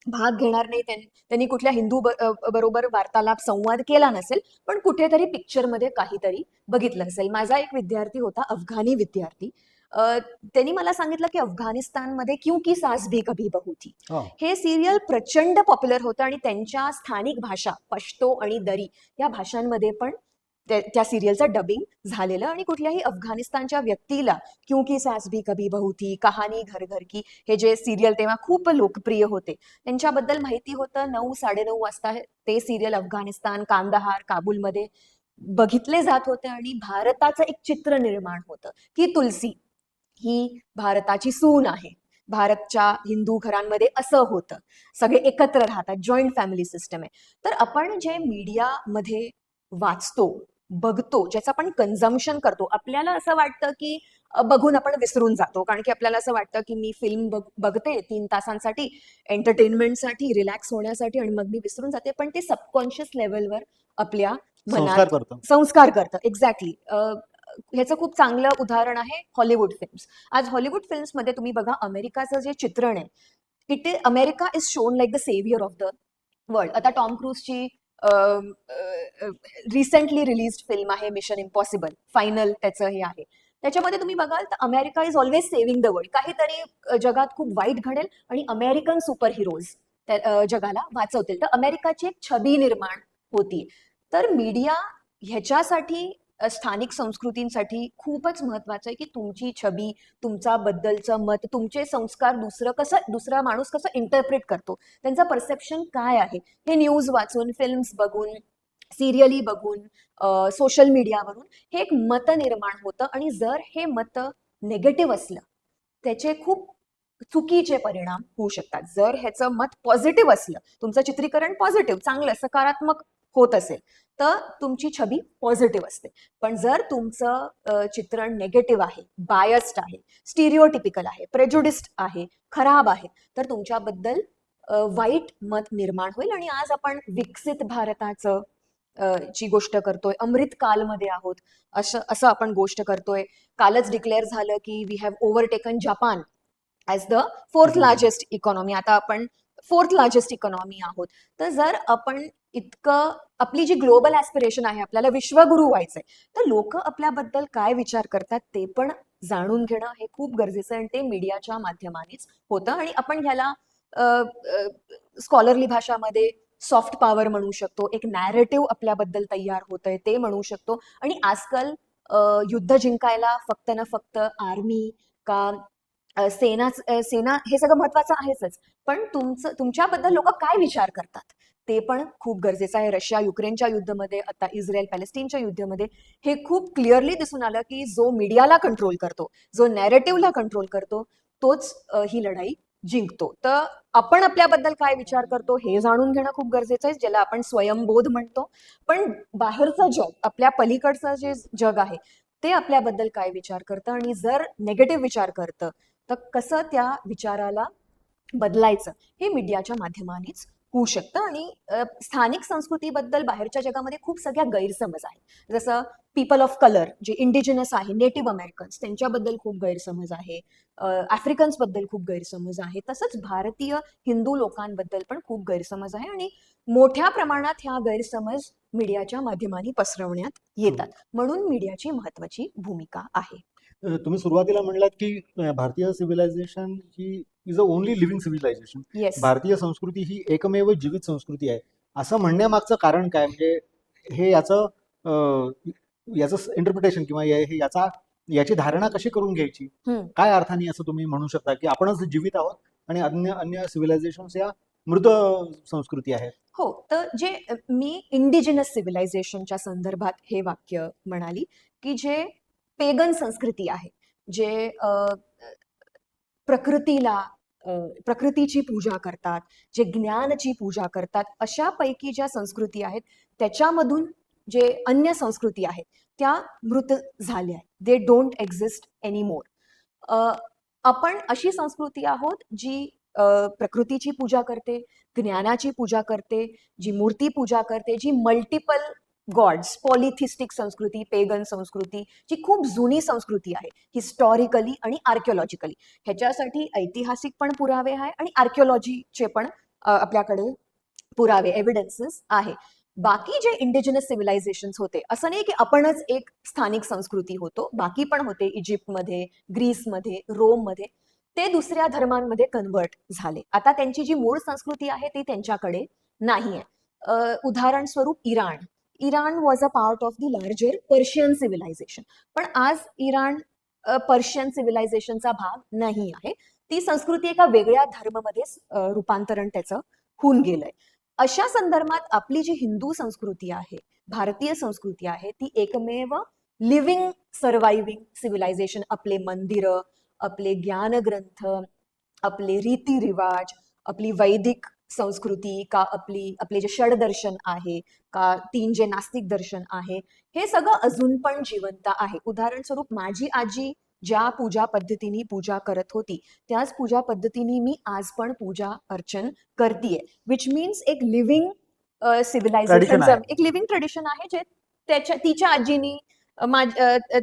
भाग घेणार नाही, त्यांनी कुठल्या हिंदू बरोबर वार्तालाप, संवाद केला नसेल, पण कुठेतरी पिक्चरमध्ये काहीतरी बघितलं असेल. माझा एक विद्यार्थी होता, अफगाणी विद्यार्थी. त्यांनी मला सांगितलं की अफगाणिस्तानमध्ये क्योंकि सास भी कभी बहू थी, हे सिरियल प्रचंड पॉप्युलर होतं. आणि त्यांच्या स्थानिक भाषा, पश्तो आणि दरी, या भाषांमध्ये पण त्या सिरियलचं डबिंग झालेलं. आणि कुठल्याही अफगाणिस्तानच्या व्यक्तीला क्योंकि सास भी कभी बहू थी, कहाणी घर घर की, हे जे सिरियल तेव्हा खूप लोकप्रिय होते, त्यांच्याबद्दल माहिती होतं. 9-9:30 वाजता ते सिरियल अफगाणिस्तान, कांदाहार, काबूलमध्ये बघितले जात होते. आणि भारताचं एक चित्र निर्माण होतं की तुलसी ही भारताची सून आहे, भारतच्या हिंदू घरांमध्ये असं होतं, सगळे एकत्र राहतात, जॉईंट फॅमिली सिस्टम आहे. तर आपण जे मीडियामध्ये वाचतो, बघतो, ज्याचं आपण कन्झम्पशन करतो, आपल्याला असं वाटतं की बघून आपण विसरून जातो, कारण की आपल्याला असं वाटतं की मी फिल्म बघते 3 तासांसाठी, एंटरटेनमेंटसाठी, रिलॅक्स होण्यासाठी, आणि मग मी विसरून जाते. पण ते सबकॉन्शियस लेवलवर आपल्या संस्कार मनात करतं. संस्कार करतं. एक्झॅक्टली. ह्याचं खूप चांगलं उदाहरण आहे हॉलिवूड फिल्म्स. आज हॉलिवूड फिल्म्समध्ये तुम्ही बघा, अमेरिकाचं जे चित्रण आहे, America is shown like the saviour of the world. आता टॉम क्रूजची रिसेंटली रिलीज फिल्म आहे मिशन इम्पॉसिबल, फायनल त्याचं हे आहे. त्याच्यामध्ये तुम्ही बघाल तर America is always saving the world. काहीतरी जगात खूप वाईट घडेल आणि अमेरिकन सुपर हिरोज जगाला वाचवतील, तर अमेरिकाची एक छबी निर्माण होती. तर मीडिया ह्याच्यासाठी स्थानिक संस्कृतींसाठी खूपच महत्वाचं आहे की तुमची छबी, तुमचा बद्दलचं मत, तुमचे संस्कार दुसरा माणूस कसं इंटरप्रेट करतो, त्यांचं परसेप्शन काय आहे, हे न्यूज वाचून, फिल्म्स बघून, सिरियली बघून, सोशल मीडियावरून हे एक मत निर्माण होतं. आणि जर हे मत नेगेटिव्ह असलं, त्याचे खूप चुकीचे परिणाम होऊ शकतात. जर ह्याचं मत पॉझिटिव्ह असलं, तुमचं चित्रीकरण पॉझिटिव्ह, चांगलं, सकारात्मक होत असेल, तर तुमची छबी पॉझिटिव्ह असते. पण जर तुमचं चित्रण नेगेटिव्ह आहे, बायस्ड आहे, स्टिरिओटिपिकल आहे, प्रेजुडिस्ड आहे, खराब आहे, तर तुमच्याबद्दल वाईट मत निर्माण होईल. आणि आज आपण विकसित भारताचं ची गोष्ट करतोय, अमृत कालमध्ये आहोत, असं आपण गोष्ट करतोय. कालच डिक्लेअर झालं की we have overtaken Japan as the fourth largest economy. आता आपण फोर्थ लार्जेस्ट इकॉनॉमी आहोत. तर जर आपण इतकं, आपली जी ग्लोबल ॲस्पिरेशन आहे, आपल्याला विश्वगुरू व्हायचंय, तर लोक आपल्याबद्दल काय विचार करतात ते पण जाणून घेणं हे खूप गरजेचं आहे. आणि ते मीडियाच्या माध्यमानेच होतं. आणि आपण ह्याला स्कॉलरली भाषामध्ये सॉफ्ट पॉवर म्हणू शकतो. एक नॅरेटिव्ह आपल्याबद्दल तयार होतंय ते म्हणू शकतो. आणि आजकाल युद्ध जिंकायला फक्त ना फक्त आर्मी का सेना हे सगळं महत्वाचं आहेच, पण तुमच्याबद्दल लोक काय विचार करतात ते पण खूप गरजेचं आहे. रशिया युक्रेनच्या युद्धामध्ये, आता इस्रायल पॅलेस्टाईनच्या युद्धामध्ये हे खूप क्लिअरली दिसून आलं की जो मीडियाला कंट्रोल करतो, जो नॅरेटिव्हला कंट्रोल करतो, तोच ही लढाई जिंकतो. तर आपण आपल्याबद्दल काय विचार करतो हे जाणून घेणं खूप गरजेचं आहे, ज्याला आपण स्वयंबोध म्हणतो. पण बाहेरचं जग, आपल्या पलीकडचं जे जग आहे, ते आपल्याबद्दल काय विचार करतं, आणि जर नेगेटिव्ह विचार करतं, तर कसं त्या विचाराला बदलायचं, हे मीडियाच्या माध्यमानेच होऊ शकतं. आणि स्थानिक संस्कृतीबद्दल बाहेरच्या जगामध्ये खूप सगळ्या गैरसमज आहेत. जसं पीपल ऑफ कलर, जे इंडिजिनस आहे, नेटिव्ह अमेरिकन्स, त्यांच्याबद्दल खूप गैरसमज आहे. आफ्रिकन्स बद्दल खूप गैरसमज आहे. तसंच भारतीय हिंदू लोकांबद्दल पण खूप गैरसमज आहे. आणि मोठ्या प्रमाणात ह्या गैरसमज मीडियाच्या माध्यमाने पसरवण्यात येतात. म्हणून मीडियाची महत्वाची भूमिका आहे. तुम्ही सुरुवातीला म्हणलात की भारतीय सिव्हिलायझेशन ही is a only living civilisation. Yes. भारतीय संस्कृती ही एकमेव जीवित संस्कृती आहे, असं म्हणण्यामागचं कारण काय? म्हणजे हे याचं इंटरप्रिटेशन किंवा याची धारणा कशी करून घ्यायची? काय अर्थाने असं तुम्ही म्हणू शकता की आपणच जीवित आहोत आणि अन्य अन्य सिव्हिलायझेशन या मृत संस्कृती आहेत? हो, तर जे मी इंडिजिनस सिव्हिलायझेशनच्या संदर्भात हे वाक्य म्हणाली, की जे पेगन संस्कृती आहे, जे प्रकृतीला प्रकृतीची पूजा करतात, जे ज्ञानची पूजा करतात, अशा पैकी ज्या संस्कृती आहेत, त्याच्यामधून जे अन्य संस्कृती आहेत, त्या मृत झाल्या आहेत. They don't exist anymore. आपण अशी संस्कृती आहोत जी प्रकृतीची पूजा करते, ज्ञानाची पूजा करते, जी मूर्ती पूजा करते, जी मल्टिपल गॉड्स, पॉलिथिस्टिक संस्कृती, पेगन संस्कृती, जी खूप जुनी संस्कृती आहे हिस्टॉरिकली आणि आर्किओलॉजिकली. ह्याच्यासाठी ऐतिहासिक पण पुरावे आहे आणि आर्किओलॉजीचे पण आपल्याकडे पुरावे, एव्हिडन्सेस आहे. बाकी जे इंडिजिनस सिव्हिलायझेशन्स होते, असं नाही की आपणच एक स्थानिक संस्कृती होतो, बाकी पण होते. इजिप्तमध्ये, ग्रीसमध्ये, रोममध्ये, ते दुसऱ्या धर्मांमध्ये कन्वर्ट झाले. आता त्यांची जी मूळ संस्कृती आहे ती त्यांच्याकडे नाहीये. उदाहरण स्वरूप Iran. Iran was a part of the larger Persian civilisation. पण आज इराण पर्शियन सिव्हिलायझेशनचा भाग नाही आहे. ती संस्कृती एका वेगळ्या धर्मामध्ये रूपांतरण त्याचं होऊन गेलंय. अशा संदर्भात आपली जी हिंदू संस्कृती आहे, भारतीय संस्कृती आहे, ती एकमेव लिव्हिंग सर्वायव्हिंग सिव्हिलायझेशन. आपले मंदिरं, आपले ज्ञानग्रंथ, आपले रीतिरिवाज, आपली वैदिक संस्कृती, का आपले जे षडदर्शन आहे, का 3 जे नास्तिक दर्शन आहे, हे सगळं अजून पण जिवंत आहे. उदाहरण स्वरूप माझी आजी ज्या पूजा पद्धतीने पूजा करत होती, त्याच पूजा पद्धतीने मी आज पण पूजा अर्चन करतीये. विच मीन्स एक लिव्हिंग ट्रॅडिशन सिव्हिलायझेशन, आहे. एक लिव्हिंग ट्रेडिशन आहे जे तिच्या आजीनी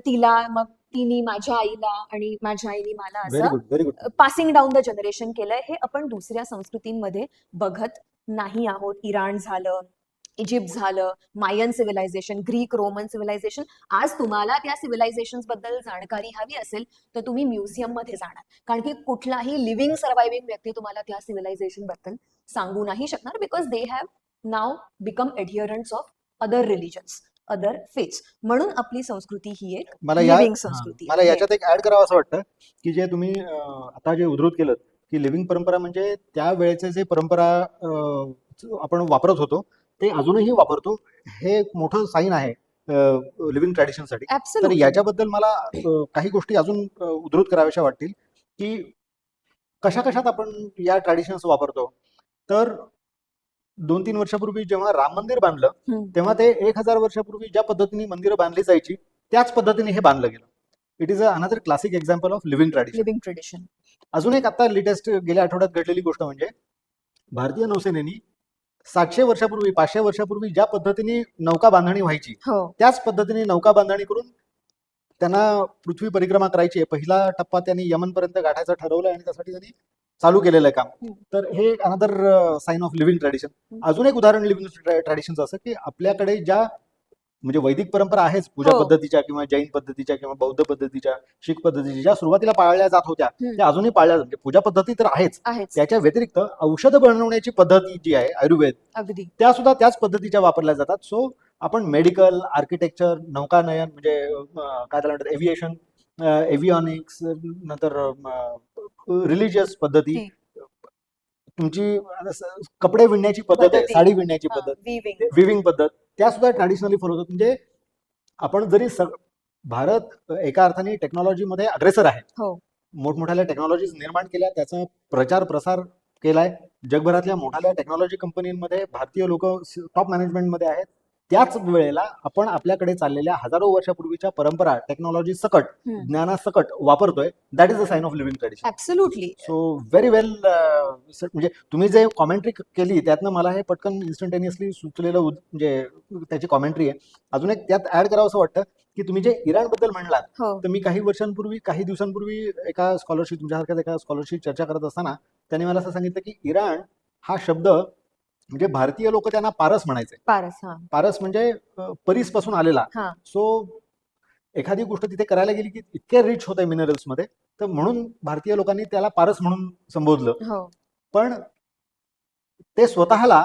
तिला, मग तिने माझ्या आईला आणि माझ्या आईने मला व्हेरी असं good, very good. Passing down the generation केलंय. हे आपण दुसऱ्या संस्कृतींमध्ये बघत नाही आहोत. इराण झालं, इजिप्त झालं, मायन सिव्हिलायझेशन, ग्रीक रोमन सिव्हिलायझेशन. आज तुम्हाला त्या सिव्हिलायझेशन बद्दल जाणकारी हवी असेल तर तुम्ही म्युझियम मध्ये जाणार, कारण की कुठलाही लिव्हिंग सर्व्हायव्हिंग व्यक्ती तुम्हाला त्या सिव्हिलायझेशन बद्दल सांगू नाही शकणार, because they have now become adherents of other religions, other faiths. म्हणून आपली संस्कृती ही एक लिव्हिंग संस्कृती मला आहे. याच्यात एक ऍड करावं असं वाटतं की जे तुम्ही आता जे उद्धृत केलं की लिव्हिंग परंपरा म्हणजे त्या वेळेचे जे परंपरा आपण वापरत होतो ते अजूनही वापरतो, हे एक मोठं साईन आहे लिव्हिंग ट्रॅडिशनसाठी. तर ऍब्सोल्युटली. याच्याबद्दल मला काही गोष्टी अजून उद्धृत कराव्याशा वाटतील की कशा कशात आपण या ट्रॅडिशन्स वापरतो. तर 2-3 वर्षापूर्वी जेव्हा राम मंदिर बांधलं तेव्हा ते 1000 वर्षापूर्वी ज्या पद्धतीने मंदिरं बांधली जायची त्याच पद्धतीने हे बांधलं गेलं. It is another classic example of living tradition. Living tradition. अजून एक आता लेटेस्ट गेल्या आठवड्यात घडलेली गोष्ट म्हणजे भारतीय नौसेनेनी 700 वर्षापूर्वी 500 वर्षापूर्वी ज्या पद्धतीने नौका बांधणी व्हायची हो, त्याच पद्धतीने नौका बांधणी करून त्यांना पृथ्वी परिक्रमा करायची आहे. पहिला टप्पा त्यांनी यमनपर्यंत गाठायचं ठरवलं आणि त्यासाठी त्यांनी चालू केलेलं आहे काम. तर हे एक another sign of living tradition. अजून एक उदाहरण लिव्हिंग ट्रॅडिशनचं असं की आपल्याकडे ज्या म्हणजे वैदिक परंपरा आहेच पूजा हो. पद्धतीच्या किंवा जैन पद्धतीच्या किंवा बौद्ध पद्धतीच्या, शीख पद्धतीच्या, ज्या सुरुवातीला पाळल्या जात होत्या त्या अजूनही पाळल्या जातात. म्हणजे पूजा पद्धती तर आहेच, आहेच. त्याच्या व्यतिरिक्त औषध बनवण्याची पद्धती जी आहे आयुर्वेद, अगदी. त्या सुद्धा त्याच पद्धतीच्या वापरल्या जातात. सो आपण मेडिकल, आर्किटेक्चर, नौकानयन म्हणजे काय त्याला म्हणतात एव्हिएशन, एव्हिओनिक्स, नंतर रिलिजियस पद्धती, ती तुमची कपडे विणण्याची पद्धत आहे, पद्धती. साडी विणण्याची हा, पद्धत, weaving. विविंग पद्धत, त्या सुद्धा ट्रॅडिशनली फॉलो होतात. म्हणजे आपण जरी भारत एका अर्थाने टेक्नॉलॉजीमध्ये अग्रेसर आहे, हो, मोठमोठ्या टेक्नॉलॉजीज निर्माण केल्या, त्याचा प्रचार प्रसार केलाय. जगभरातल्या मोठ्या टेक्नॉलॉजी कंपनीमध्ये भारतीय लोक टॉप मॅनेजमेंटमध्ये आहेत. त्याच वेळेला आपण आपल्याकडे चाललेल्या हजारो वर्षापूर्वीच्या परंपरा टेक्नॉलॉजी सकट, ज्ञानासकट वापरतोय. That is a sign of living tradition. Absolutely. So very well. म्हणजे तुम्ही जे कॉमेंट्री केली त्यातनं मला हे पटकन इन्स्टंटेनियसली सुचलेलं म्हणजे त्याची कॉमेंट्री आहे. अजून एक त्यात ऍड करावं असं वाटतं की तुम्ही जे इराण बद्दल म्हणलात, हो, तर मी काही दिवसांपूर्वी एका स्कॉलरशिप तुमच्यासारख्याच एका स्कॉलरशिप चर्चा करत असताना त्यांनी मला असं सांगितलं की इराण हा शब्द म्हणजे भारतीय लोक त्यांना पारस म्हणायचे. पारस. हा, पारस म्हणजे परीस पासून आलेला. हा. सो एखादी गोष्ट तिथे करायला गेली की इतके रिच होत आहे मिनरल्स मध्ये, तर म्हणून भारतीय लोकांनी त्याला पारस म्हणून संबोधलं. हो, पण ते स्वतःला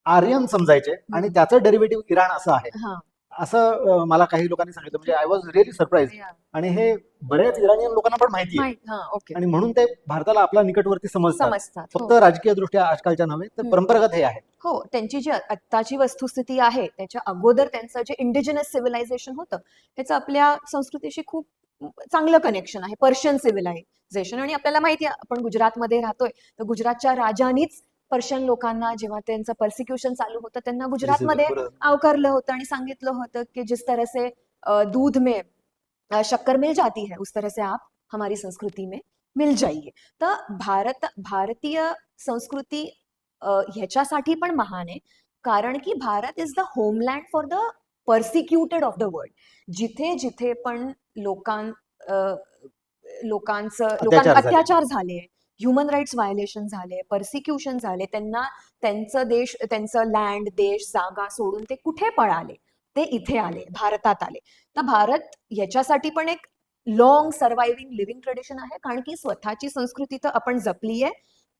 आर्यन समजायचे आणि त्याचं डेरिव्हेटिव्ह इराण असं आहे, हा. असं मला काही लोकांनी सांगितलं. म्हणजे I was really surprise. Yeah. आणि हे बऱ्याच इराणियन लोकांना पण माहिती आहे हा, ओके. आणि म्हणून ते भारताला आपला निकटवर्ती समजतात. समजतात. फक्त हो. राजकीय दृष्ट्या आजकालच्या नव्हे, तर परंपरागत हे आहे. हो, त्यांची जी आत्ताची वस्तुस्थिती आहे त्याच्या अगोदर त्यांचं जे इंडिजिनस सिव्हिलायझेशन होतं त्याचं आपल्या संस्कृतीशी खूप चांगलं कनेक्शन आहे. Persian civilisation. आणि आपल्याला माहिती आहे, आपण गुजरातमध्ये राहतोय, तर गुजरातच्या राजांनीच पर्शियन लोकांना जेव्हा त्यांचं परसिक्युशन चालू होतं त्यांना गुजरातमध्ये आवकारलं होतं आणि सांगितलं होतं की जिस तरह से दूध में शक्कर मिल जाती है उस तरह से आप हमारी संस्कृती में मिल जाइए. तर भारतीय संस्कृती ह्याच्यासाठी पण महान आहे कारण की Bharat is the homeland for the persecuted of the world. जिथे जिथे पण लोकांचे अत्याचार झाले, ह्युमन राईट्स व्हायलेशन झाले, पर्सिक्युशन झाले, त्यांना त्यांचं लँड, देश, जागा सोडून ते कुठे पळाले, ते इथे आले, भारतात आले. तर भारत याच्यासाठी पण एक लॉंग सर्व्हायव्हिंग लिव्हिंग ट्रेडिशन आहे, कारण की स्वतःची संस्कृती तर आपण जपली आहे,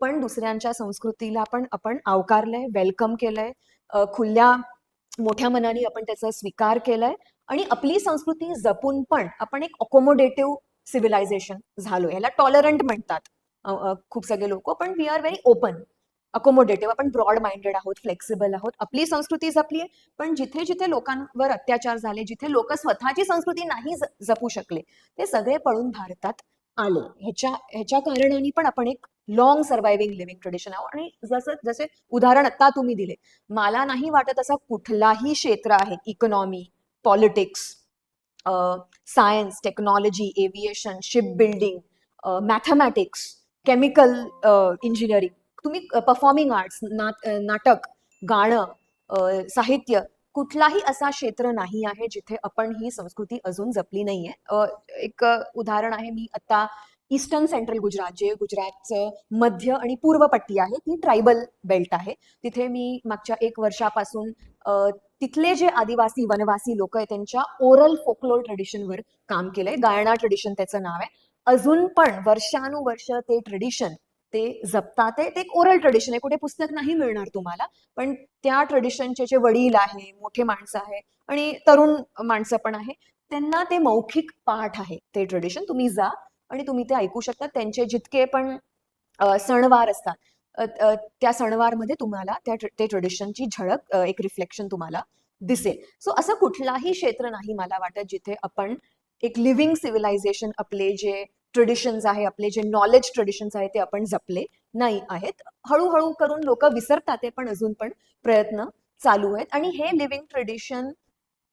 पण दुसऱ्यांच्या संस्कृतीला पण आपण आवकारलंय, वेलकम केलंय, खुल्या मोठ्या मनाने आपण त्याचा स्वीकार केलाय. आणि आपली संस्कृती जपून पण आपण एक अकोमोडेटिव्ह सिव्हिलायझेशन झालो. याला टॉलरंट म्हणतात खूप सगळे लोक, पण वी आर व्हेरी ओपन, अकोमोडेटिव्ह. आपण ब्रॉड माइंडेड आहोत, फ्लेक्सिबल आहोत. आपली संस्कृती जपली आहे, पण जिथे जिथे लोकांवर अत्याचार झाले, जिथे लोक स्वतःची संस्कृती नाही जपू शकले, ते सगळे पळून भारतात आले. ह्याच्या कारणाने पण आपण एक लॉंग सर्व्हायव्हिंग लिव्हिंग ट्रेडिशन आहोत. आणि जसे उदाहरण आता तुम्ही दिले, मला नाही वाटत असा कुठलाही क्षेत्र आहे, economy, politics, science, technology, aviation, ship building, mathematics, chemical engineering, तुम्ही परफॉर्मिंग आर्ट्स, नाटक, गाणं, साहित्य, कुठलाही असा क्षेत्र नाही आहे जिथे आपण ही संस्कृती अजून जपली नाहीये. एक उदाहरण आहे, मी आता ईस्टर्न सेंट्रल गुजरात, जे गुजरातचं मध्य आणि पूर्व पट्टी आहे, ती ट्रायबल बेल्ट आहे. तिथे मी मागच्या 1 वर्षापासून तिथले जे आदिवासी वनवासी लोक आहेत त्यांच्या ओरल फोकलोर ट्रेडिशनवर काम केलंय. गायना ट्रेडिशन त्याचं नाव आहे. अजून पण वर्षानुवर्ष ते ट्रेडिशन ते जपतात. ते एक ओरल ट्रेडिशन आहे, कुठे पुस्तक नाही मिळणार तुम्हाला, पण त्या ट्रेडिशनचे जे वडील आहे, मोठे माणसं आहे आणि तरुण माणसं पण आहे, त्यांना ते मौखिक पाठ आहे. ते ट्रेडिशन तुम्ही जा आणि तुम्ही ते ऐकू शकता. त्यांचे जितके पण सणवार असतात, त्या सणवारमध्ये तुम्हाला ते ट्रेडिशनची झळक, एक रिफ्लेक्शन तुम्हाला दिसेल. सो असं कुठलाही क्षेत्र नाही मला वाटत जिथे आपण एक लिव्हिंग सिव्हिलायझेशन, आपले जे ट्रेडिशन्स आहे, आपले जे नॉलेज ट्रेडिशन्स आहे, ते आपण जपले नाही आहेत. हळूहळू करून लोक विसरतात ते, पण अजून पण प्रयत्न चालू आहेत. आणि हे लिव्हिंग ट्रेडिशन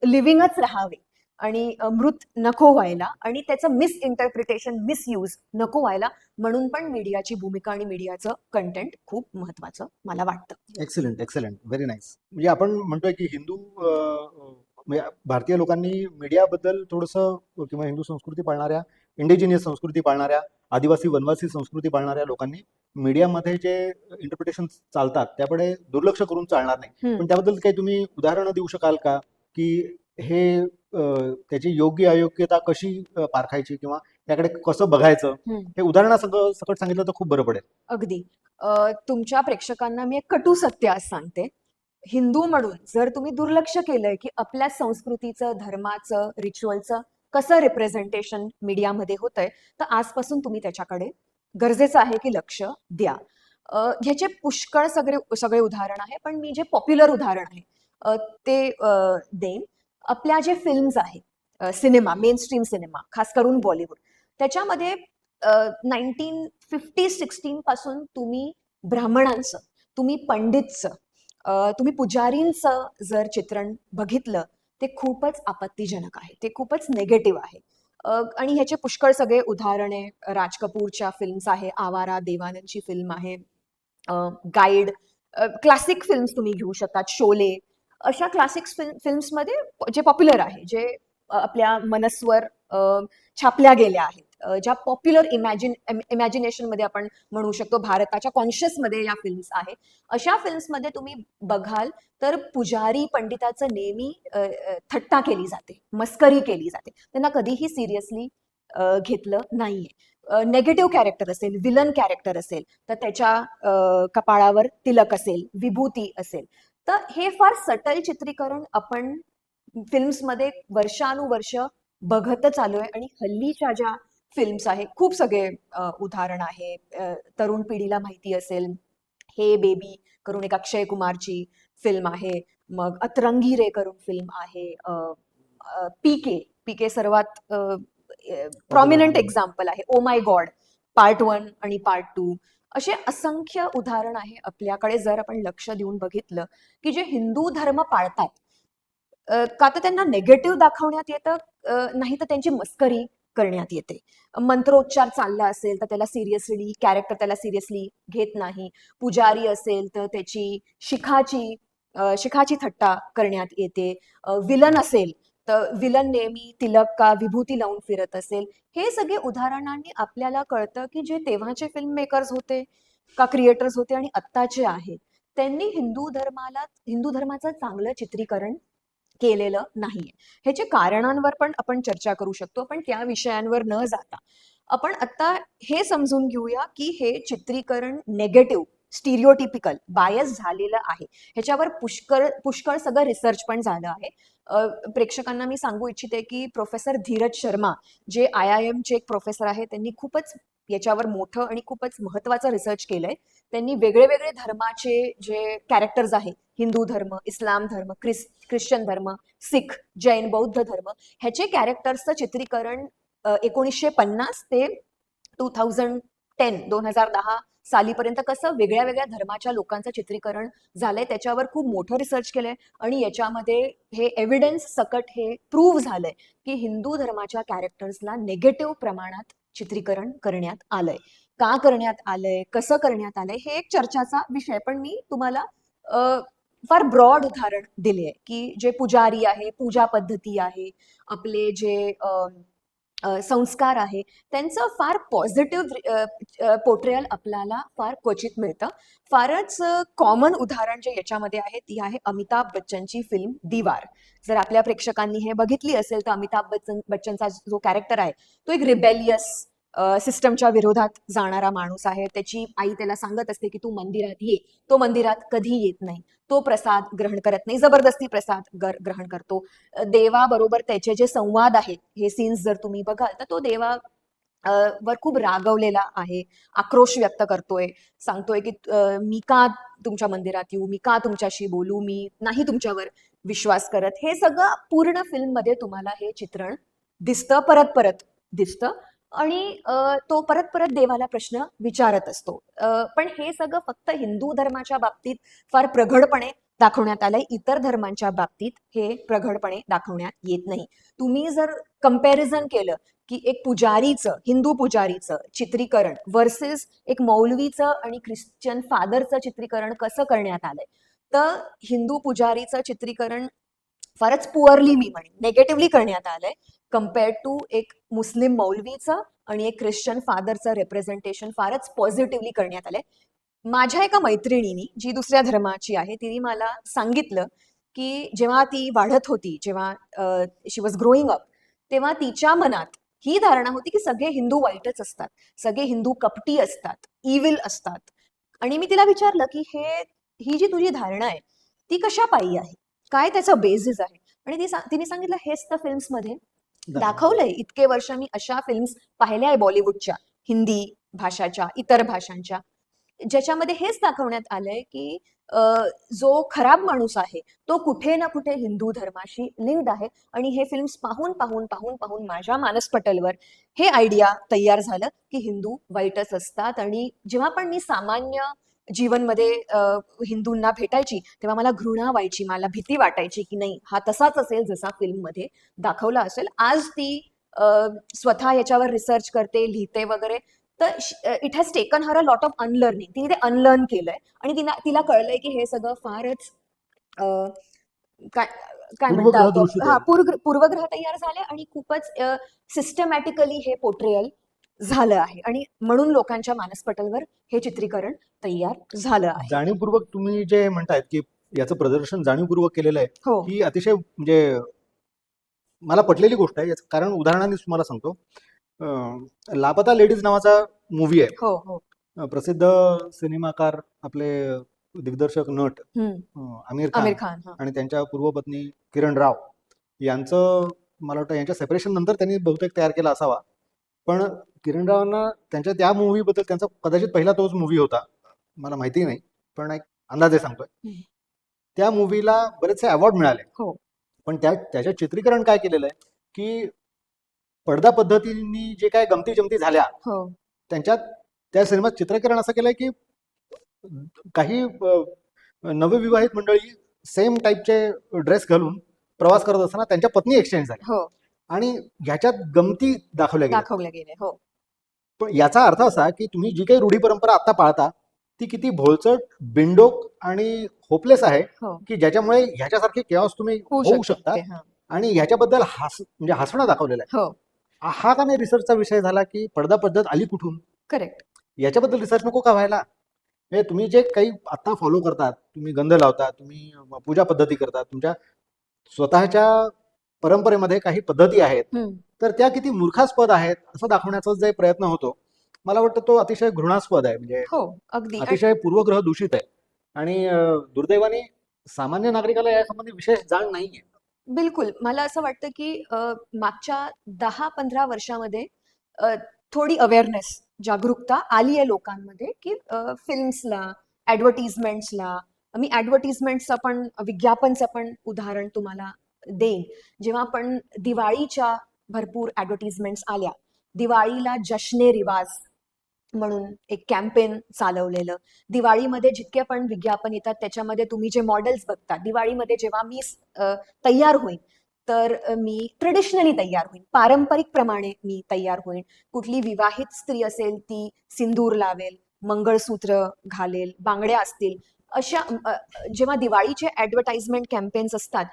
लिव्हिंगच राहावे आणि मृत नको व्हायला, आणि त्याचं मिसइंटरप्रिटेशन, मिसयूज नको व्हायला, म्हणून पण मीडियाची भूमिका आणि मीडियाचं कंटेंट खूप महत्वाचं मला वाटतं. Excellent, excellent, very nice. म्हणजे आपण म्हणतोय की हिंदू म्हणजे भारतीय लोकांनी मीडियाबद्दल थोडंसं, किंवा हिंदू संस्कृती पाळणाऱ्या, इंडिजिनियस संस्कृती पाळणाऱ्या, आदिवासी वनवासी संस्कृती पाळणाऱ्या लोकांनी मीडियामध्ये जे इंटरप्रिटेशन चालतात त्याकडे दुर्लक्ष करून चालणार नाही. पण त्याबद्दल काही तुम्ही उदाहरणं देऊ शकाल का, की हे त्याची योग्य अयोग्यता कशी पारखायची, किंवा त्याकडे कसं बघायचं, हे उदाहरणासकट सांगितलं तर खूप बरं पडेल. अगदी. तुमच्या प्रेक्षकांना मी एक कटू सत्य आज सांगते. हिंदू म्हणून जर तुम्ही दुर्लक्ष केलंय की आपल्या संस्कृतीचं, धर्माचं, रिच्युअलचं कसं रिप्रेझेंटेशन मीडियामध्ये होतंय, तर आजपासून तुम्ही त्याच्याकडे गरजेचं आहे की लक्ष द्या. ह्याचे पुष्कळ सगळे उदाहरण आहे, पण मी जे पॉप्युलर उदाहरण आहे ते देईन. आपल्या जे फिल्म्स आहे, सिनेमा, मेन स्ट्रीम सिनेमा, खास करून बॉलिवूड, त्याच्यामध्ये 1950-16 पासून तुम्ही ब्राह्मणांचं, तुम्ही पंडितचं, तुम्ही पुजारींचं जर चित्रण बघितलं, ते खूपच आपत्तीजनक आहे, ते खूपच नेगेटिव्ह आहे. आणि ह्याचे पुष्कळ सगळे उदाहरणे, राज कपूरच्या फिल्म्स आहे, आवारा, देवानंदची फिल्म आहे, गाईड, क्लासिक फिल्म्स तुम्ही घेऊ शकतात, शोले. अशा क्लासिक फिल्म्समध्ये जे पॉप्युलर आहे, जे आपल्या मनस्वर छापल्या गेल्या आहेत, ज्या पॉप्युलर इमॅजिनेशन मध्ये आपण म्हणू शकतो, भारताच्या कॉन्शियसमध्ये या फिल्म्स आहे, अशा फिल्म्समध्ये तुम्ही बघाल तर पुजारी पंडिताचं नेहमी थट्टा केली जाते, मस्करी केली जाते, त्यांना कधीही सिरियसली घेतलं नाहीये. नेगेटिव्ह कॅरेक्टर असेल, विलन कॅरेक्टर असेल, तर त्याच्या कपाळावर तिलक असेल, विभूती असेल. तर हे फार सटल चित्रीकरण आपण फिल्म्समध्ये वर्षानुवर्ष बघतच आलोय. आणि हल्लीच्या ज्या फिल्म्स आहे, खूप सगळे उदाहरण आहे. तरुण पिढीला माहिती असेल, हे बेबी करून एक अक्षय कुमारची फिल्म आहे, मग अतरंगी रे करून फिल्म आहे, पीके, पीके सर्वात प्रॉमिनंट एक्झाम्पल आहे, ओ माय गॉड पार्ट 1 आणि पार्ट 2. असे असंख्य उदाहरण आहे आपल्याकडे. जर आपण लक्ष देऊन बघितलं की जे हिंदू धर्म पाळतात, का तर त्यांना नेगेटिव्ह दाखवण्यात येतं, नाही तर त्यांची मस्करी करण्यात येते. मंत्रोच्चार चालला असेल तर त्याला सिरियसली, कॅरेक्टर त्याला सिरियसली घेत नाही. पुजारी असेल तर त्याची शिखाची थट्टा करण्यात येते. विलन असेल तर विलन नेहमी तिलक का विभूती लावून फिरत असेल. हे सगळे उदाहरणांनी आपल्याला कळतं की जे तेव्हाचे फिल्म मेकर्स होते, का क्रिएटर्स होते आणि आत्ताचे आहेत, त्यांनी हिंदू धर्माचं चांगलं चित्रीकरण केलेलं नाहीये. ह्याच्या कारणांवर पण आपण चर्चा करू शकतो, पण त्या विषयांवर न जाता आपण आता हे समजून घेऊया की हे चित्रीकरण नेगेटिव्ह, स्टिरिओटिपिकल, बायस झालेलं आहे. ह्याच्यावर पुष्कळ सगळं रिसर्च पण झालं आहे. प्रेक्षकांना मी सांगू इच्छिते की प्रोफेसर धीरज शर्मा, जे IIM चे एक प्रोफेसर आहे, त्यांनी खूपच याच्यावर मोठं आणि खूपच महत्वाचं रिसर्च केलंय. त्यांनी वेगळे धर्माचे जे कॅरेक्टर्स आहे, हिंदू धर्म, इस्लाम धर्म, ख्रिश्चन धर्म, सिख, जैन, बौद्ध धर्म, ह्याचे कॅरेक्टर्सचं चित्रीकरण 1950 ते 2010 सालीपर्यंत कसं वेगळ्या वेगळ्या धर्माच्या लोकांचं चित्रीकरण झालंय, त्याच्यावर खूप मोठं रिसर्च केलंय आणि याच्यामध्ये हे एव्हिडन्स सकट हे प्रूव्ह झालंय की हिंदू धर्माच्या कॅरेक्टर्सला नेगेटिव्ह प्रमाणात चित्रीकरण करण्यात आलंय. का करण्यात आलंय, कसं करण्यात आलंय, हे एक चर्चाचा विषय. पण मी तुम्हाला फार ब्रॉड उदाहरण दिले की जे पुजारी आहे, पूजा पद्धती आहे, आपले जे संस्कार आहे, त्यांचं फार पॉझिटिव्ह पोर्ट्रेयल आपल्याला फार क्वचित मिळतं. फारच कॉमन उदाहरण जे याच्यामध्ये आहे ती आहे अमिताभ बच्चनची फिल्म दीवार. जर आपल्या प्रेक्षकांनी हे बघितली असेल तर अमिताभ बच्चनचा जो कॅरेक्टर आहे तो एक रिबेलियस सिस्टमच्या विरोधात जाणारा माणूस आहे. त्याची आई त्याला सांगत असते की तू मंदिरात ये, तो मंदिरात कधी येत नाही, तो प्रसाद ग्रहण करत नाही, जबरदस्ती प्रसाद ग्रहण करतो. देवाबरोबर त्याचे जे संवाद आहेत, हे सीन्स जर तुम्ही बघाल तर तो देवा वर खूप रागवलेला आहे, आक्रोश व्यक्त करतोय, सांगतोय की मी का तुमच्या मंदिरात येऊ, मी का तुमच्याशी बोलू, मी नाही तुमच्यावर विश्वास करत. हे सगळं पूर्ण फिल्म मध्ये तुम्हाला हे चित्रण दिसतं, परत परत दिसतं आणि तो परत परत देवाला प्रश्न विचारत असतो. पण हे सगळं फक्त हिंदू धर्माच्या बाबतीत फार प्रगडपणे दाखवण्यात आलंय, इतर धर्मांच्या बाबतीत हे प्रगडपणे दाखवण्यात येत नाही. तुम्ही जर कंपॅरिझन केलं की एक पुजारीचं, हिंदू पुजारीचं चित्रीकरण वर्सेस एक मौलवीचं आणि ख्रिश्चन फादरचं चित्रीकरण कसं करण्यात आलंय, तर हिंदू पुजारीचं चित्रीकरण फारच पुअरली, मी म्हणेन नेगेटिव्हली करण्यात आलंय कम्पेअर्ड टू एक मुस्लिम मौलवीचं आणि एक ख्रिश्चन फादरचं रिप्रेझेंटेशन फारच पॉझिटिव्हली करण्यात आलंय. माझ्या एका मैत्रिणीनी जी दुसऱ्या धर्माची आहे तिने मला सांगितलं की जेव्हा ती वाढत होती, जेव्हा शी वॉज ग्रोईंग अप, तेव्हा तिच्या मनात ही धारणा होती की सगळे हिंदू वाईटच असतात, सगळे हिंदू कपटी असतात, इविल असतात. आणि मी तिला विचारलं की ही जी तुझी धारणा आहे ती कशा पायी आहे, काय त्याचं बेसिस आहे. आणि तिने सांगितलं हेच तर फिल्म्स मध्ये दाखवलंय. इतके वर्ष मी अशा फिल्म्स पाहिल्या आहे बॉलिवूडच्या, हिंदी भाषाच्या, इतर भाषांच्या, ज्याच्यामध्ये हेच दाखवण्यात आलंय की जो खराब माणूस आहे तो कुठे ना कुठे हिंदू धर्माशी लिंक्ड आहे. आणि हे फिल्म्स पाहून पाहून पाहून पाहून माझ्या मानसपटलवर हे आयडिया तयार झालं की हिंदू वाईटच असतात. आणि जेव्हा पण मी सामान्य जीवनमध्ये हिंदूंना भेटायची तेव्हा मला घृणा व्हायची, मला भीती वाटायची की नाही हा तसाच असेल जसा फिल्ममध्ये दाखवला असेल. आज ती स्वतः याच्यावर रिसर्च करते, लिहिते वगैरे. तर it has taken her a lot of unlearning. तिने ते अनलर्न केलंय आणि तिला कळलंय की हे सगळं फारच काय काय म्हणतात पूर्वग्रह आपण, दूषित हा आहे. पूर्वग्रह तयार झाले आणि खूपच सिस्टमॅटिकली हे पोर्ट्रेयल झालं आहे आणि म्हणून लोकांच्या मानसपटलवर हे चित्रीकरण तयार झालं आहे. जाणीवपूर्वक तुम्ही जे म्हणतायत की याचं प्रदर्शन जाणीवपूर्वक केलेलं आहे, हो ही अतिशय म्हणजे मला पटलेली गोष्ट आहे. याचं कारण उदाहरणाने तुम्हाला सांगतो. लापता लेडीज नावाचा मूवी आहे. हो हो. प्रसिद्ध सिनेमाकार, आपले दिग्दर्शक नट आमिर आमिर खान खान. हा. आणि त्यांच्या पूर्वपत्नी किरण राव यांचं, मला वाटतं यांच्या सेपरेशन नंतर त्यांनी बहुतेक तयार केला असावा. पण किरण रावांना त्यांच्या त्या मूवीबद्दल, त्यांचा कदाचित पहिला तोच मूवी होता, मला माहिती नाही, पण एक अंदाजे सांगतोय. हम्म. त्या मूवीला बरेचसे अवॉर्ड मिळाले. हो पण त्याच्या चित्रीकरण काय केलेलं आहे की पडदा पद्धतीने जे काय गमती जमती झाल्या, हो त्यांच्यात त्या सिनेमात चित्रीकरण असं केलंय की काही नवविवाहित मंडळी सेम टाईपचे ड्रेस घालून प्रवास करत असताना त्यांच्या पत्नी एक्सचेंज झाल्या हो आणि ह्याच्यात गमती दाखवल्या गेल्या. दाखवले गेले. हो पण याचा अर्थ असा की तुम्ही जी काही रूढी परंपरा आता पाळता ती किती भोळचट, बिंडोक आणि होपलेस आहे, हो. की ज्याच्यामुळे ह्याच्यासारखे केऑस तुम्ही होऊ होऊ शकते शकतात. ते. हा. आणि ह्याच्याबद्दल म्हणजे हसणं दाखवलेलं आहे. हो हा का नाही रिसर्चचा विषय झाला की पडदा पद्धत आली कुठून, करेक्ट. याच्याबद्दल रिसर्च नको का व्हायला? म्हणजे तुम्ही जे काही आता फॉलो करतात, तुम्ही गंध लावता, तुम्ही पूजा पद्धती करतात, तुमच्या स्वतःच्या परंपरेमध्ये काही पद्धती आहेत, तर त्या किती मूर्खास्पद आहेत असं दाखवण्याचा जे प्रयत्न होतो, मला वाटतं तो अतिशय घृणास्पद आहे. म्हणजे हो अगदी. अतिशय पूर्वग्रह दूषित आहे. आणि दुर्दैवाने सामान्य नागरिकाला यासंबंधी विशेष जाण नाहीये. बिलकुल. मला असं वाटतं की मागच्या 10-15 वर्षामध्ये अ, थोडी अवेअरनेस, जागरूकता आली आहे लोकांमध्ये की फिल्म्सला, ॲडव्हर्टिजमेंट्सला, मी ॲडव्हर्टिजमेंट्सचं पण, विज्ञापनचं पण उदाहरण तुम्हाला देईन. जेव्हा पण दिवाळीच्या भरपूर ॲडव्हर्टिजमेंट्स आल्या, दिवाळीला जश्ने रिवाज म्हणून एक कॅम्पेन चालवलेलं. दिवाळीमध्ये जितके पण विज्ञापन येतात त्याच्यामध्ये तुम्ही जे मॉडेल्स बघता, दिवाळीमध्ये जेव्हा मी तयार होईन तर मी ट्रेडिशनली तयार होईन, पारंपरिक प्रमाणे मी तयार होईन. कुठली विवाहित स्त्री असेल ती सिंदूर लावेल, मंगळसूत्र घालेल, बांगड्या असतील. अशा जेव्हा दिवाळीचे ऍडव्हर्टाइजमेंट कॅम्पेन्स असतात,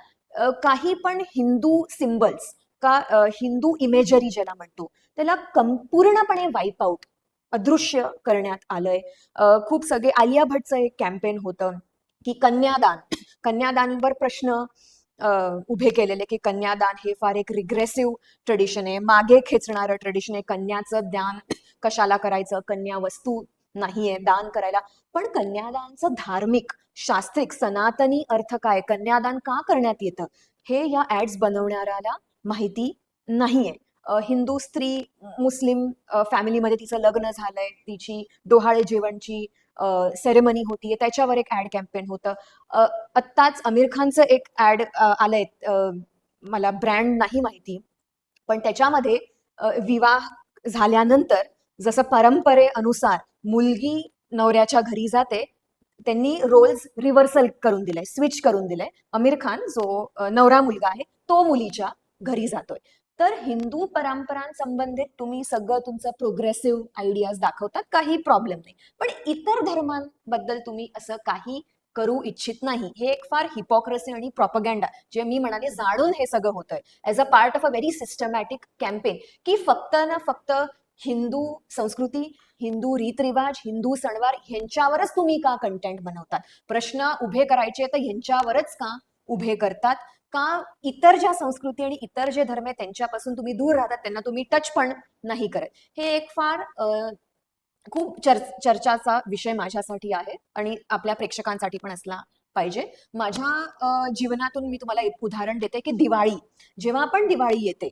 काही पण हिंदू सिम्बल्स का हिंदू इमेजरी ज्याला म्हणतो त्याला पूर्णपणे वाईप आउट, अदृश्य करण्यात आलंय. खूप सगळे आलिया भट्टचं एक कॅम्पेन होतं की कन्यादानवर प्रश्न उभे केलेले की कन्यादान हे फार एक रिग्रेसिव्ह ट्रेडिशन आहे, मागे खेचणारं ट्रेडिशन आहे. कन्याचं दान कशाला करायचं, कन्या वस्तू नाहीये दान करायला. पण कन्यादानचं धार्मिक, शास्त्रिक, सनातनी अर्थ काय, कन्यादान का करण्यात येतं हे या ऍड्स बनवणाऱ्याला माहिती नाहीये. हिंदू स्त्री मुस्लिम फॅमिलीमध्ये तिचं लग्न झालंय, तिची डोहाळे जेवणची सेरेमनी होतीये, त्याच्यावर एक ऍड कॅम्पेन होतं. आत्ताच आमिर खानचं एक ऍड आलंय, मला ब्रँड नाही माहिती, पण त्याच्यामध्ये विवाह झाल्यानंतर जसं परंपरेनुसार मुलगी नवऱ्याच्या घरी जाते, त्यांनी रोल्स रिव्हर्सल करून दिलंय, स्विच करून दिलंय. आमिर खान जो नवरा मुलगा आहे तो मुलीच्या घरी जातोय. तर हिंदू परंपरांसंबंधित तुम्ही सगळं तुमचं प्रोग्रेसिव्ह आयडियाज दाखवतात, काही प्रॉब्लेम नाही. पण इतर धर्मांबद्दल तुम्ही असं काही करू इच्छित नाही. हे एक फार हिपोक्रेसी आणि प्रॉपगँडा, जे मी म्हणाले जाणून हे सगळं होतंय as a part of a very systematic campaign, की फक्त ना फक्त हिंदू संस्कृती, हिंदू रीतरिवाज, हिंदू सणवार ह्यांच्यावरच तुम्ही का कंटेंट बनवतात. प्रश्न उभे करायचे तर ह्यांच्यावरच का उभे करतात, का इतर ज्या संस्कृती आणि इतर जे धर्म आहे त्यांच्यापासून तुम्ही दूर राहतात, त्यांना तुम्ही टच पण नाही करत. हे एक फार खूप चर्चाचा विषय माझ्यासाठी आहे आणि आपल्या प्रेक्षकांसाठी पण असला पाहिजे. माझ्या जीवनातून मी तुम्हाला एक उदाहरण देते की दिवाळी, जेव्हा पण दिवाळी येते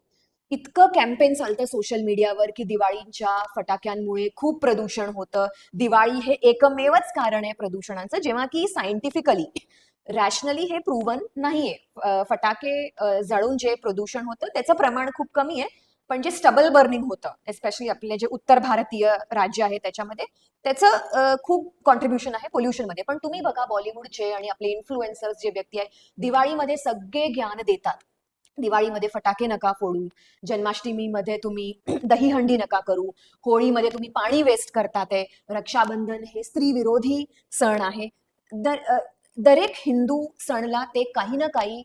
इतकं कॅम्पेन चालतं सोशल मीडियावर की दिवाळीच्या फटाक्यांमुळे खूप प्रदूषण होतं, दिवाळी हे एकमेवच कारण आहे प्रदूषणाचं, जेव्हा की सायंटिफिकली रॅशनली हे प्रूव्हन नाहीये. फटाके जाळून जे प्रदूषण होतं त्याचं प्रमाण खूप कमी आहे, पण जे स्टबल बर्निंग होतं एस्पेशली आपले जे उत्तर भारतीय राज्य आहे त्याच्यामध्ये त्याचं खूप कॉन्ट्रीब्युशन आहे पोल्युशन मध्ये. पण तुम्ही बघा बॉलिवूडचे आणि आपले इन्फ्लुएन्सर्स जे व्यक्ती आहे दिवाळीमध्ये सगळे ज्ञान देतात, दिवाळीमध्ये फटाके नका फोडू, जन्माष्टमीमध्ये तुम्ही दहीहंडी नका करू, होळीमध्ये तुम्ही पाणी वेस्ट करतात आहे, रक्षाबंधन हे स्त्री विरोधी सण आहे. दरेक हिंदू सणला ते काही ना काही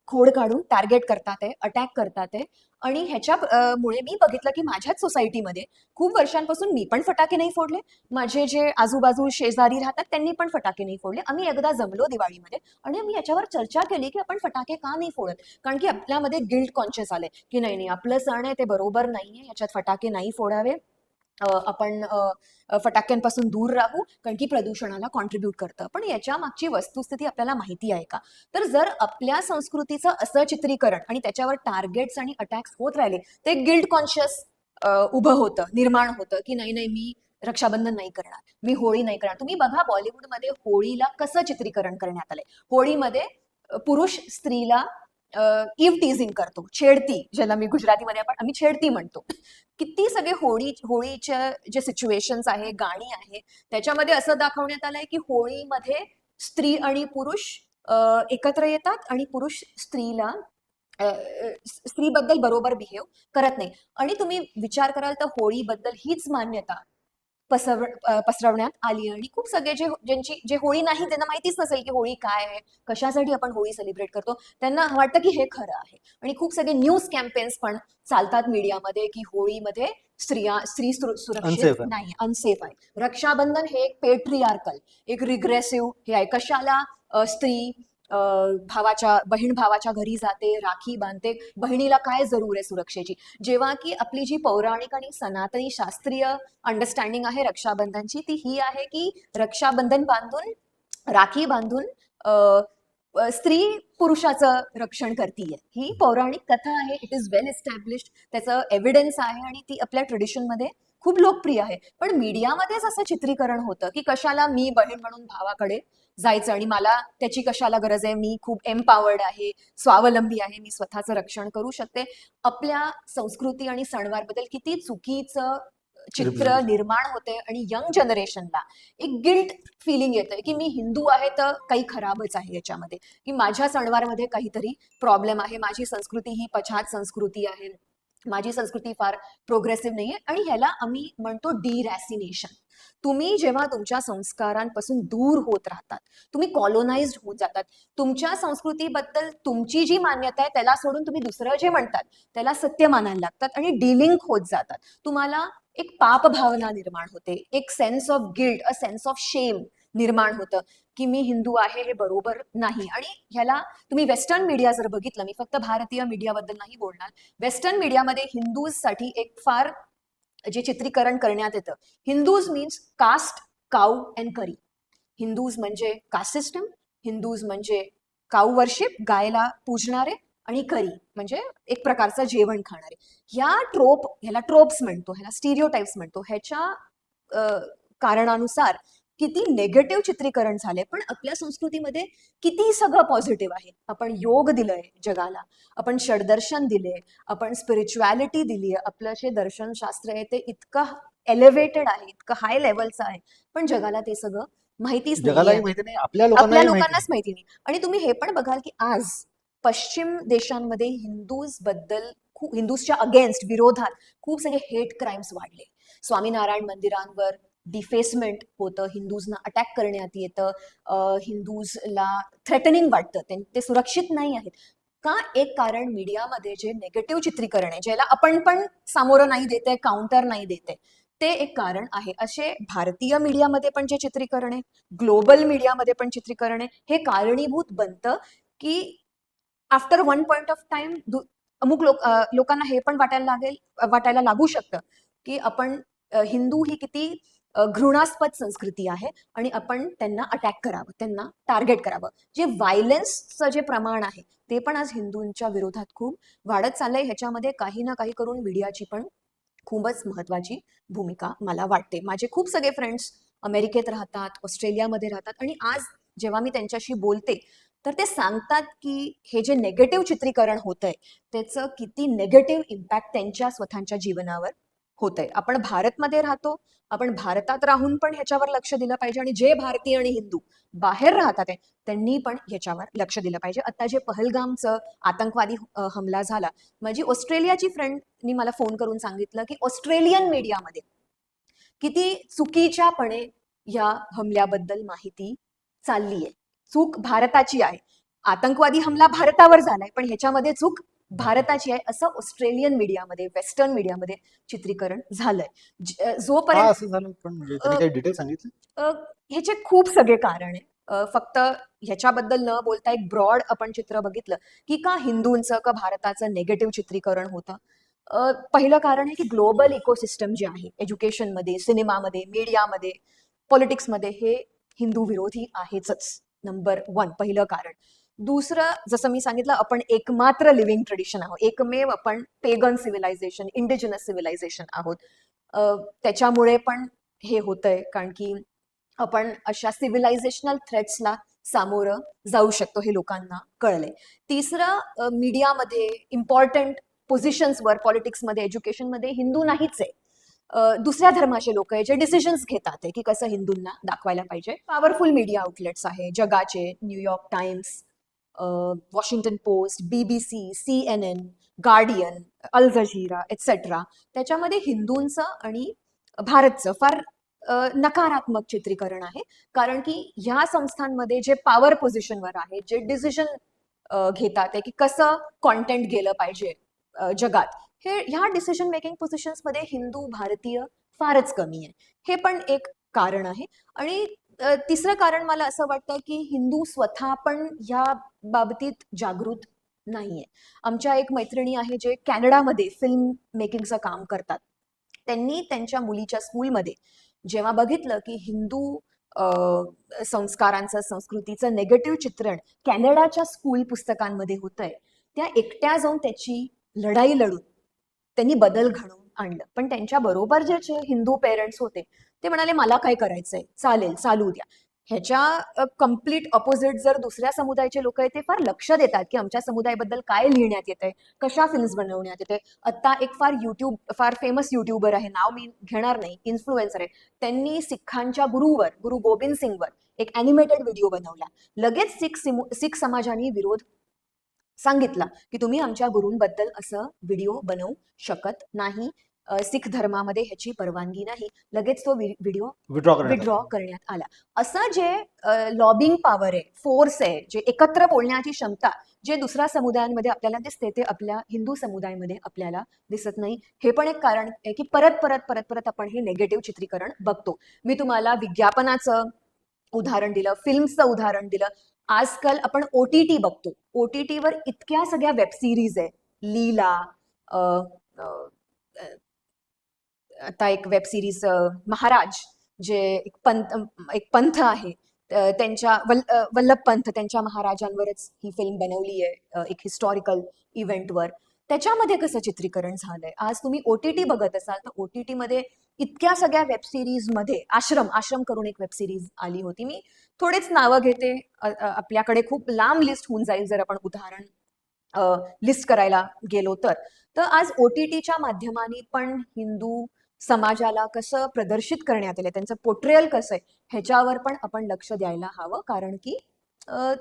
खोड काढून टार्गेट करतात आहे, अटॅक करतात आहे. आणि ह्याच्यामुळे मी बघितलं की माझ्याच सोसायटीमध्ये खूप वर्षांपासून मी पण फटाके नाही फोडले, माझे जे आजूबाजू शेजारी राहतात त्यांनी पण फटाके नाही फोडले. आम्ही एकदा जमलो दिवाळीमध्ये आणि आम्ही याच्यावर चर्चा केली की आपण फटाके का नाही फोडत, कारण की आपल्यामध्ये गिल्ट कॉन्शियस आले की नाही नाही आपलं सण आहे ते बरोबर नाहीये, ह्याच्यात फटाके नाही फोडावे, आपण फटाक्यांपासून दूर राहू कारण की प्रदूषणाला कॉन्ट्रीब्यूट करतं. पण याच्या मागची वस्तुस्थिती आपल्याला माहिती आहे का? तर जर आपल्या संस्कृतीचं असं चित्रीकरण आणि त्याच्यावर टार्गेट्स आणि अटॅक्स होत राहिले ते गिल्ट कॉन्शियस उभं होतं, निर्माण होतं की नाही नाही मी रक्षाबंधन नाही करणार, मी होळी नाही करणार. तुम्ही बघा बॉलिवूडमध्ये होळीला कसं चित्रीकरण करण्यात आलंय. होळीमध्ये पुरुष स्त्रीला इव टीझिंग करतो, छेडती, ज्याला मी गुजरातीमध्ये आम्ही छेडती म्हणतो. किती सगळे होळीच्या जे सिच्युएशन्स आहे, गाणी आहे, त्याच्यामध्ये असं दाखवण्यात आलंय की होळीमध्ये स्त्री आणि पुरुष एकत्र येतात आणि पुरुष स्त्रीबद्दल बरोबर बिहेव करत नाही. आणि तुम्ही विचार कराल तर होळीबद्दल हीच मान्यता पसरवण्यात आली आणि खूप सगळे जे होळी नाही त्यांना माहितीच नसेल की होळी काय आहे, कशासाठी आपण होळी सेलिब्रेट करतो, त्यांना वाटतं की हे खरं आहे. आणि खूप सगळे न्यूज कॅम्पेन्स पण चालतात मीडियामध्ये की होळीमध्ये स्त्री सुरक्षित अनसेफ आहे. नाही, अनसेफ आहे. रक्षाबंधन हे एक पेट्रियार्कल, एक रिग्रेसिव्ह हे आहे. कशाला स्त्री बहीण भावाच्या घरी जाते, राखी बांधते, बहिणीला काय जरूर आहे सुरक्षेची, जेव्हा की आपली जी पौराणिक आणि सनातनी शास्त्रीय अंडरस्टँडिंग आहे रक्षाबंधनची ती ही आहे की रक्षाबंधन बांधून, राखी बांधून स्त्री पुरुषाचं रक्षण करतीये. ही पौराणिक कथा आहे, इट इज वेल एस्टॅब्लिश्ड, त्याचं एव्हिडन्स आहे आणि ती आपल्या ट्रेडिशनमध्ये खूप लोकप्रिय आहे. पण मीडियामध्येच असं चित्रीकरण होतं की कशाला मी बहीण म्हणून भावाकडे जायचं आणि मला त्याची कशाला गरज आहे, मी खूप एम्पावर्ड आहे, स्वावलंबी आहे, मी स्वतःचं रक्षण करू शकते. आपल्या संस्कृती आणि सणवारबद्दल किती चुकीचं चित्र Representation. निर्माण होते आणि यंग जनरेशनला एक गिल्ट फिलिंग येतंय की मी हिंदू आहे तर काही खराबच आहे याच्यामध्ये, की माझ्या सणवारमध्ये काहीतरी प्रॉब्लेम आहे, माझी संस्कृती ही पछात संस्कृती आहे, माझी संस्कृती फार प्रोग्रेसिव्ह नाहीये. आणि ह्याला आम्ही म्हणतो डिरॅसिनेशन. तुम्ही जेव्हा तुमच्या संस्कारांपासून दूर होत राहतात, तुम्ही कॉलोनाइज्ड होत जातात, तुमच्या संस्कृतीबद्दल तुमची जी मान्यता आहे त्याला सोडून तुम्ही दुसरं जे म्हणतात त्याला सत्य मानायला लागतात आणि डिलिंक होत जातात. तुम्हाला एक पाप भावना निर्माण होते, एक sense of guilt, a sense of shame निर्माण होतं की मी हिंदू आहे हे बरोबर नाही. आणि ह्याला तुम्ही वेस्टर्न मीडिया जर बघितलं, मी फक्त भारतीय मीडियाबद्दल नाही बोलणार, वेस्टर्न मीडियामध्ये हिंदूजसाठी एक फार जे चित्रीकरण करण्यात येतं, Hindus means caste, cow and curry. Hindus म्हणजे कास्ट सिस्टम, हिंदूज म्हणजे काऊ वर्शिप, गायला पूजणारे, आणि करी म्हणजे एक प्रकारचं जेवण खाणारे. ह्याला ट्रोप्स म्हणतो, ह्याला स्टिरियोटाइप्स म्हणतो. ह्याच्या कारणानुसार किती नेगेटिव्ह चित्रीकरण झाले. पण आपल्या संस्कृतीमध्ये किती सगळं पॉझिटिव्ह आहे. आपण योग दिलंय जगाला, आपण षडदर्शन दिले, आपण स्पिरिच्युअलिटी दिली आहे. आपलं जे दर्शनशास्त्र आहे ते इतकं एलिव्हेटेड आहे, इतकं हाय लेवलचं आहे, पण जगाला ते सगळं माहितीच नाहीये, जगालाही माहिती नाही, आपल्या आपल्या लोकांनाही माहिती लोकांनाच नाही. माहिती नाही. आणि तुम्ही हे पण बघाल की आज पश्चिम देशांमध्ये हिंदूज बद्दल खूप, हिंदूजच्या अगेन्स्ट, विरोधात खूप सगळे हेट क्राईम्स वाढले. स्वामीनारायण मंदिरांवर डिफेसमेंट होतं, हिंदूजना अटॅक करण्यात येतं, हिंदूजला थ्रेटनिंग वाटतं, ते सुरक्षित नाही आहेत. का? एक कारण मीडियामध्ये जे नेगेटिव्ह चित्रीकरण आहे, ज्याला आपण पण सामोरं नाही देते, काउंटर नाही देते, ते एक कारण आहे. असे भारतीय मीडियामध्ये पण जे चित्रीकरण आहे, ग्लोबल मीडियामध्ये पण चित्रीकरण आहे, हे कारणीभूत बनतं की after one point of time अमुक लोकांना हे पण वाटायला लागू शकतं की आपण हिंदू ही किती घृणास्पद संस्कृती आहे आणि आपण त्यांना अटॅक करावं, त्यांना टार्गेट करावं. जे व्हायलन्सचं जे प्रमाण आहे ते पण आज हिंदूंच्या विरोधात खूप वाढत चाललंय. ह्याच्यामध्ये काही ना काही करून मीडियाची पण खूपच महत्वाची भूमिका मला वाटते. माझे खूप सगळे फ्रेंड्स अमेरिकेत राहतात, ऑस्ट्रेलियामध्ये राहतात, आणि आज जेव्हा मी त्यांच्याशी बोलते तर ते सांगतात की हे जे नेगेटिव्ह चित्रीकरण होतंय त्याचं किती नेगेटिव्ह इम्पॅक्ट त्यांच्या स्वतःच्या जीवनावर होतंय. आपण भारतमध्ये राहतो, आपण भारतात राहून पण ह्याच्यावर लक्ष दिलं पाहिजे, आणि जे भारतीय आणि हिंदू बाहेर राहतात आहे त्यांनी पण ह्याच्यावर लक्ष दिलं पाहिजे. आता जे पहलगामचं आतंकवादी हमला झाला, माझी ऑस्ट्रेलियाची फ्रेंडनी मला फोन करून सांगितलं की ऑस्ट्रेलियन मीडियामध्ये किती चुकीच्यापणे या हमल्याबद्दल माहिती चालली आहे. चूक भारताची आहे. आतंकवादी हमला भारतावर झालाय, पण ह्याच्यामध्ये चूक भारताची आहे असं ऑस्ट्रेलियन मीडियामध्ये, वेस्टर्न मीडियामध्ये चित्रीकरण झालंय. का जोपर्यंत असं झालं, पण म्हणजे अ, त्यांनी काही डिटेल सांगितलं? ह्याचे खूप सगळे कारण आहे. फक्त ह्याच्याबद्दल न बोलता एक ब्रॉड आपण चित्र बघितलं की का हिंदूंचं का भारताचं नेगेटिव्ह चित्रीकरण होतं. पहिलं कारण आहे की ग्लोबल इकोसिस्टम जे आहे, एज्युकेशनमध्ये, सिनेमामध्ये, मीडियामध्ये, पॉलिटिक्समध्ये, हे हिंदू विरोधी आहेच. नंबर वन पहिलं कारण. दुसरं, जसं मी सांगितलं, आपण एकमात्र लिव्हिंग ट्रेडिशन आहोत, एकमेव आपण पेगन सिव्हिलायझेशन, इंडिजिनस सिव्हिलायझेशन आहोत. त्याच्यामुळे पण हे होतंय, कारण की आपण अशा सिव्हिलायझेशनल थ्रेट्सला सामोरं जाऊ शकतो, हे लोकांना कळलंय. तिसरं, मीडियामध्ये इम्पॉर्टंट पोझिशन्सवर, पॉलिटिक्समध्ये, एज्युकेशनमध्ये हिंदू नाहीच आहे. दुसऱ्या धर्माचे लोक आहे जे डिसिजन्स घेतात आहे की कसं हिंदूंना दाखवायला पाहिजे. पॉवरफुल मीडिया आउटलेट्स आहे जगाचे, New York Times, Washington Post, BBC, CNN, Guardian, Al Jazeera etcetera. त्याच्यामध्ये हिंदूंचं आणि भारतचं फार नकारात्मक चित्रीकरण आहे, कारण की ह्या संस्थांमध्ये जे पॉवर पोझिशनवर आहे, जे डिसिजन घेतात आहे की कसं कॉन्टेंट गेलं पाहिजे जगात, ह्या डिसिजन मेकिंग पोझिशन्समध्ये हिंदू भारतीय फारच कमी आहे. हे पण एक कारण आहे. आणि तिसरं कारण मला असं वाटतं की हिंदू स्वतः पण या बाबतीत जागृत नाहीये. आमच्या एक मैत्रिणी आहे जे कॅनडामध्ये फिल्म मेकिंगचं काम करतात. त्यांनी त्यांच्या मुलीच्या स्कूलमध्ये जेव्हा बघितलं की हिंदू संस्कारांचं, संस्कृतीचं नेगेटिव्ह चित्रण कॅनडाच्या स्कूल पुस्तकांमध्ये होतंय, त्या एकट्या जाऊन त्याची लढाई लढून त्यांनी बदल घडवून आणलं. पण त्यांच्या बरोबर जे हिंदू पेरेंट्स होते ते म्हणाले मला काय करायचंय, चालेल चालू द्या. ह्याच्या कम्प्लीट ऑपोजिट जर दुसऱ्या समुदायाचे लोक आहेत ते फार लक्ष देतात की आमच्या समुदायाबद्दल काय लिहिण्यात येतंय, कशा फिल्म्स बनवण्यात येते. आता एक फार फेमस युट्यूबर आहे, नाव मी घेणार नाही, इन्फ्लुएन्सर आहे. त्यांनी सिखांच्या गुरु गोबिंद सिंगवर एक अॅनिमेटेड व्हिडिओ बनवला. लगेच सिख समाजाने विरोध सांगितला की तुम्ही आमच्या गुरूंबद्दल असं व्हिडिओ बनवू शकत नाही. सिख धर्मामध्ये ह्याची परवानगी नाही. लगेच तो व्हिडिओ विड्रॉ करण्यात आला. असं जे लॉबिंग पॉवर आहे, फोर्स आहे, जे एकत्र बोलण्याची क्षमता जे दुसऱ्या समुदायांमध्ये आपल्याला दिसते ते आपल्या हिंदू समुदायामध्ये आपल्याला दिसत नाही. हे पण एक कारण आहे की परत परत परत परत आपण हे नेगेटिव्ह चित्रीकरण बघतो. मी तुम्हाला विज्ञापनाचं उदाहरण दिलं, फिल्मचं उदाहरण दिलं. आजकाल आपण OTT बघतो. OTTवर इतक्या सगळ्या वेब सिरीज आहे. लीला, अ, अ, अ, आता एक वेब सिरीज महाराज, जे एक पंथ आहे, त्यांच्या वल्लभ पंथ त्यांच्या महाराजांवरच ही फिल्म बनवली आहे, एक हिस्टॉरिकल इव्हेंटवर. त्याच्यामध्ये कसं चित्रीकरण झालंय. आज तुम्ही OTT बघत असाल तर OTT मध्ये इतक्या सगळ्या वेब सिरीज मध्ये आश्रम करून एक वेब सिरीज आली होती. मी थोडेच नावं घेते, आपल्याकडे खूप लांब लिस्ट होऊन जाईल जर आपण उदाहरण लिस्ट करायला गेलो तर आज OTTच्या माध्यमाने पण हिंदू समाजाला कसं प्रदर्शित करण्यात आलं, त्यांचं पोर्ट्रेयल कसं आहे ह्याच्यावर पण आपण लक्ष द्यायला हवं. कारण की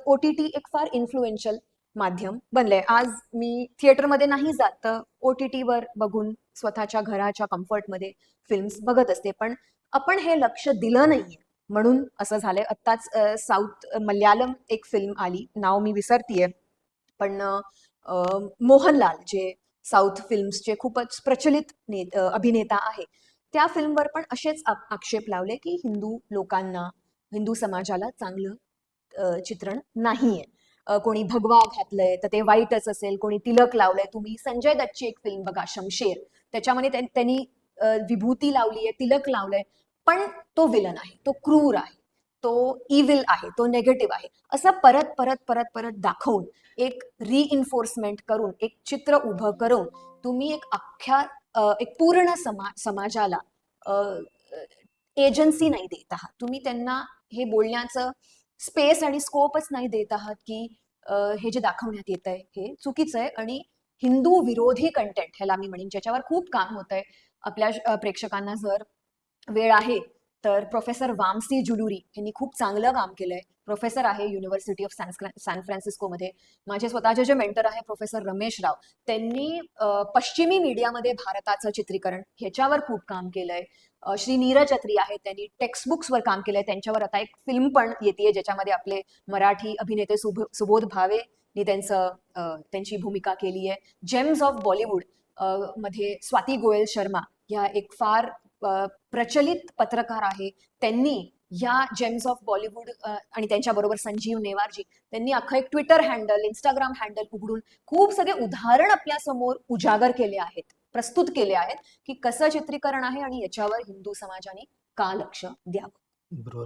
OTT एक फार इन्फ्लुएन्शियल माध्यम बनलंय. आज मी थिएटरमध्ये नाही जात तर OTTवर बघून स्वतःच्या घराच्या कम्फर्टमध्ये फिल्म्स बघत असते. पण आपण हे लक्ष दिलं नाहीये म्हणून असं झालंय. आत्ताच साऊथ मल्याळम एक फिल्म आली, नाव मी विसरतीये, पण मोहनलाल जे साऊथ फिल्म्सचे खूपच प्रचलित अभिनेता आहे, त्या फिल्मवर पण असेच आक्षेप लावले की हिंदू लोकांना, हिंदू समाजाला चांगलं चित्रण नाहीये. कोणी भगवा घातलंय तर ते वाईटच असेल, कोणी तिलक लावलंय. तुम्ही संजय दत्तची एक फिल्म बघा, शमशेर, त्याच्यामध्ये त्यांनी विभूती लावली आहे, तिलक लावलंय, पण तो विलन आहे, तो क्रूर आहे, तो इव्हिल आहे, तो नेगेटिव्ह आहे. असं परत परत परत परत दाखवून एक रिइन्फोर्समेंट करून एक चित्र उभं करून तुम्ही एक पूर्ण समाजाला एजन्सी नाही देत आहात. तुम्ही त्यांना हे बोलण्याचं स्पेस आणि स्कोपच नाही देत आहात की हे जे दाखवण्यात येत आहे हे चुकीचं आहे. आणि हिंदू विरोधी कंटेंट ह्याला मी म्हणेन, ज्याच्यावर खूप काम होत आहे. आपल्या प्रेक्षकांना जर वेळ आहे तर प्रोफेसर वामसी जुलुरी यांनी खूप चांगलं काम केलंय. प्रोफेसर आहे युनिव्हर्सिटी ऑफ सॅन फ्रान्सिस्कोमध्ये. माझे स्वतःचे जे मेंटर आहे प्रोफेसर रमेश राव, त्यांनी पश्चिमी मीडियामध्ये भारताचं चित्रीकरण ह्याच्यावर खूप काम केलंय. श्री नीरज अत्री आहेत, त्यांनी टेक्स्टबुक्सवर काम केलंय. त्यांच्यावर आता एक फिल्म पण येते ज्याच्यामध्ये आपले मराठी अभिनेते सुबोध भावे त्यांची भूमिका केली आहे. जेम्स ऑफ बॉलिवूड मध्ये स्वाती गोयल शर्मा या एक फार प्रचलित पत्रकार आहे. त्यांनी या जेम्स ऑफ बॉलिवूड आणि त्यांच्याबरोबर संजीव नेवारजी, त्यांनी अख्खं एक ट्विटर हँडल, इंस्टाग्राम हँडल उघडून खूप सगळे उदाहरण आपल्या समोर उजागर केले आहेत, प्रस्तुत केले आहेत की कसं चित्रीकरण आहे आणि याच्यावर हिंदू समाजाने का लक्ष द्यावं. बरोबर,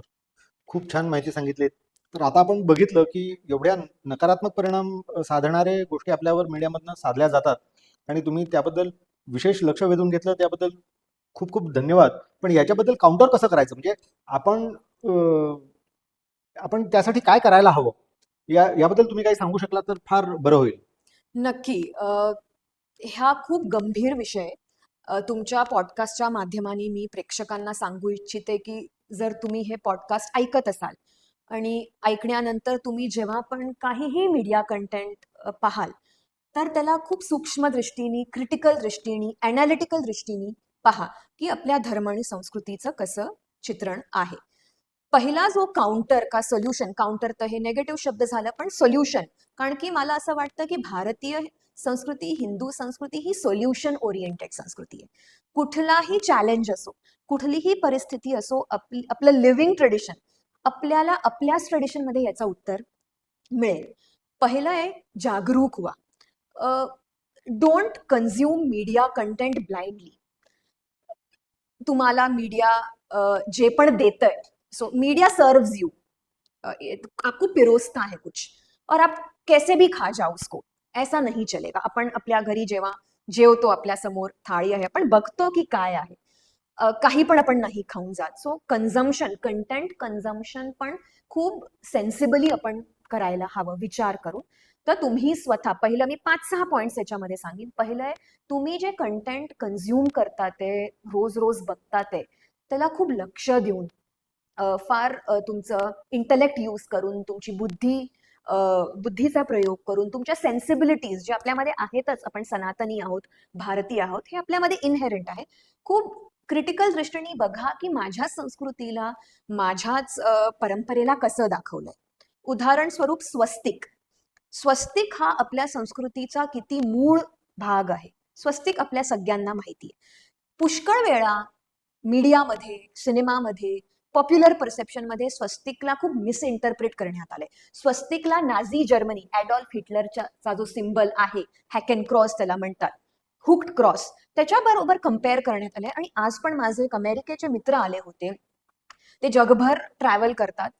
खूप छान माहिती सांगितली. तर आता आपण बघितलं की एवढ्या नकारात्मक परिणाम साधणारे गोष्टी आपल्यावर मीडियामधनं साधल्या जातात आणि तुम्ही त्याबद्दल विशेष लक्ष वेधून घेतलं, त्याबद्दल खूप खूप धन्यवाद. पण याच्याबद्दल काउंटर कसं करायचं, म्हणजे आपण त्यासाठी काय करायला हवं, याबद्दल तुम्ही काही सांगू शकला तर फार बरं होईल. नक्की. हा खूप गंभीर विषय. तुमच्या पॉडकास्टच्या माध्यमाने मी प्रेक्षकांना सांगू इच्छिते की जर तुम्ही हे पॉडकास्ट ऐकत असाल आणि ऐकण्यानंतर तुम्ही जेव्हा पण काहीही मीडिया कंटेंट पाहाल तर त्याला खूप सूक्ष्म दृष्टीने, क्रिटिकल दृष्टीने, अनालिटिकल दृष्टीने पहा की आपल्या धर्म आणि संस्कृतीचं कसं चित्रण आहे. पहिला जो काउंटर का सोल्युशन, काउंटर तर हे नेगेटिव्ह शब्द झालं, पण सोल्युशन, कारण की मला असं वाटतं की भारतीय संस्कृती, हिंदू संस्कृती ही सोल्युशन ओरिएंटेड संस्कृती आहे. कुठलाही चॅलेंज असो, कुठलीही परिस्थिती असो, आपलं लिव्हिंग ट्रेडिशन, आपल्याला आपल्याच ट्रेडिशनमध्ये याचं उत्तर मिळेल. पहिलं आहे जागरूक व्हा. Don't consume media content blindly. तुम्हाला मीडिया जे पण देतंय, सो मीडिया सर्व्स यू, आपको पिरोसता है कुछ और आप कैसे भी खा जाओ उसको, ऐसा नहीं चलेगा. आपण आपल्या घरी जेव्हा जेवतो, आपल्या समोर थाळी आहे, आपण बघतो की काय आहे. काही पण आपण नाही खाऊन जात. सो कन्झम्पशन, कंटेंट कन्झम्पशन पण खूप सेन्सिबली आपण करायला हवं, विचार करून. तर तुम्ही स्वतः पहिलं मी 5-6 पॉइंट्स याच्यामध्ये सांगेन. पहिलं आहे, तुम्ही जे कंटेंट कन्झ्युम करता ते, रोज रोज बघता ते, त्याला खूप लक्ष देऊन, फार तुमचं इंटलेक्ट यूज करून, तुमची बुद्धीचा प्रयोग करून, तुमच्या सेन्सिबिलिटीज जे आपल्यामध्ये आहेतच, आपण सनातनी आहोत, भारतीय आहोत, हे आपल्यामध्ये इनहेरंट आहे. खूप क्रिटिकल दृष्टीने बघा की माझ्या संस्कृतीला, माझ्याच परंपरेला कसं दाखवलंय. उदाहरण स्वरूप स्वस्तिक. स्वस्तिक हा आपल्या संस्कृतीचा किती मूळ भाग आहे. स्वस्तिक आपल्या सगळ्यांना माहिती आहे. पुष्कळ वेळा मीडियामध्ये, सिनेमामध्ये, पॉप्युलर परसेप्शनमध्ये स्वस्तिकला खूप मिसइंटरप्रेट करण्यात आलंय. स्वस्तिकला नाझी जर्मनी, ॲडॉल्फ हिटलरचा जो सिम्बल आहे, हॅक अँड क्रॉस त्याला म्हणतात, हुक्ड क्रॉस, त्याच्याबरोबर कम्पेअर करण्यात आलंय. आणि आज पण माझे एक अमेरिकेचे मित्र आले होते, ते जगभर ट्रॅव्हल करतात.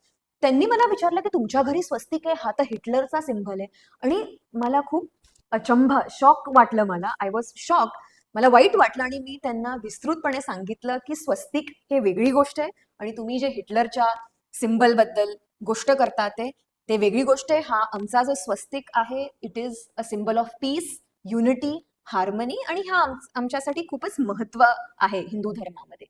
त्यांनी मला विचारलं की तुमच्या घरी स्वस्तिक आहे, हा तर हिटलरचा सिम्बल आहे. आणि मला खूप अचंब, शॉक वाटलं, मला आय वॉज शॉक, मला वाईट वाटलं. आणि मी त्यांना विस्तृतपणे सांगितलं की स्वस्तिक हे वेगळी गोष्ट आहे, आणि तुम्ही जे हिटलरच्या सिम्बल बद्दल गोष्ट करता ते वेगळी गोष्ट आहे. हा आमचा जो स्वस्तिक आहे, it is a symbol of peace, unity, harmony, आणि हा आमच्यासाठी खूपच महत्व आहे हिंदू धर्मामध्ये.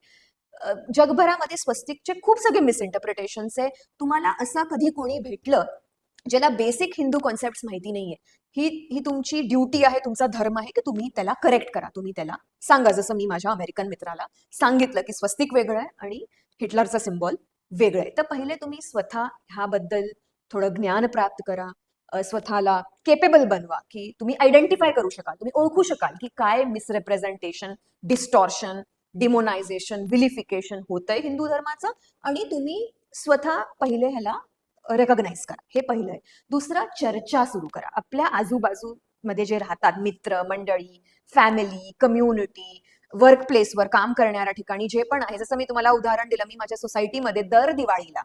जगभरामध्ये स्वस्तिकचे खूप सगळे मिसइंटरप्रिटेशन्स आहे. तुम्हाला असं कधी कोणी भेटलं ज्याला बेसिक हिंदू कॉन्सेप्ट माहिती नाहीये, ही ही तुमची ड्युटी आहे, तुमचा धर्म आहे की तुम्ही त्याला करेक्ट करा, तुम्ही त्याला सांगा. जसं मी माझ्या अमेरिकन मित्राला सांगितलं की स्वस्तिक वेगळं आहे आणि हिटलरचा सिम्बॉल वेगळं आहे. तर पहिले तुम्ही स्वतः ह्याबद्दल थोडं ज्ञान प्राप्त करा, स्वतःला केपेबल बनवा की तुम्ही आयडेंटिफाय करू शकाल, तुम्ही ओळखू शकाल की काय मिसरिप्रेझेंटेशन, डिस्टॉर्शन, डिमोनायझेशन, विलिफिकेशन होतंय हिंदू धर्माचं, आणि तुम्ही स्वतः पहिले ह्याला रेकॉग्नाइज करा. हे पहिलं आहे. दुसरं, चर्चा सुरू करा. आपल्या आजूबाजूमध्ये जे राहतात मित्र मंडळी, फॅमिली, कम्युनिटी, वर्क प्लेसवर, काम करणाऱ्या ठिकाणी जे पण आहे, जसं मी तुम्हाला उदाहरण दिलं, मी माझ्या सोसायटीमध्ये दर दिवाळीला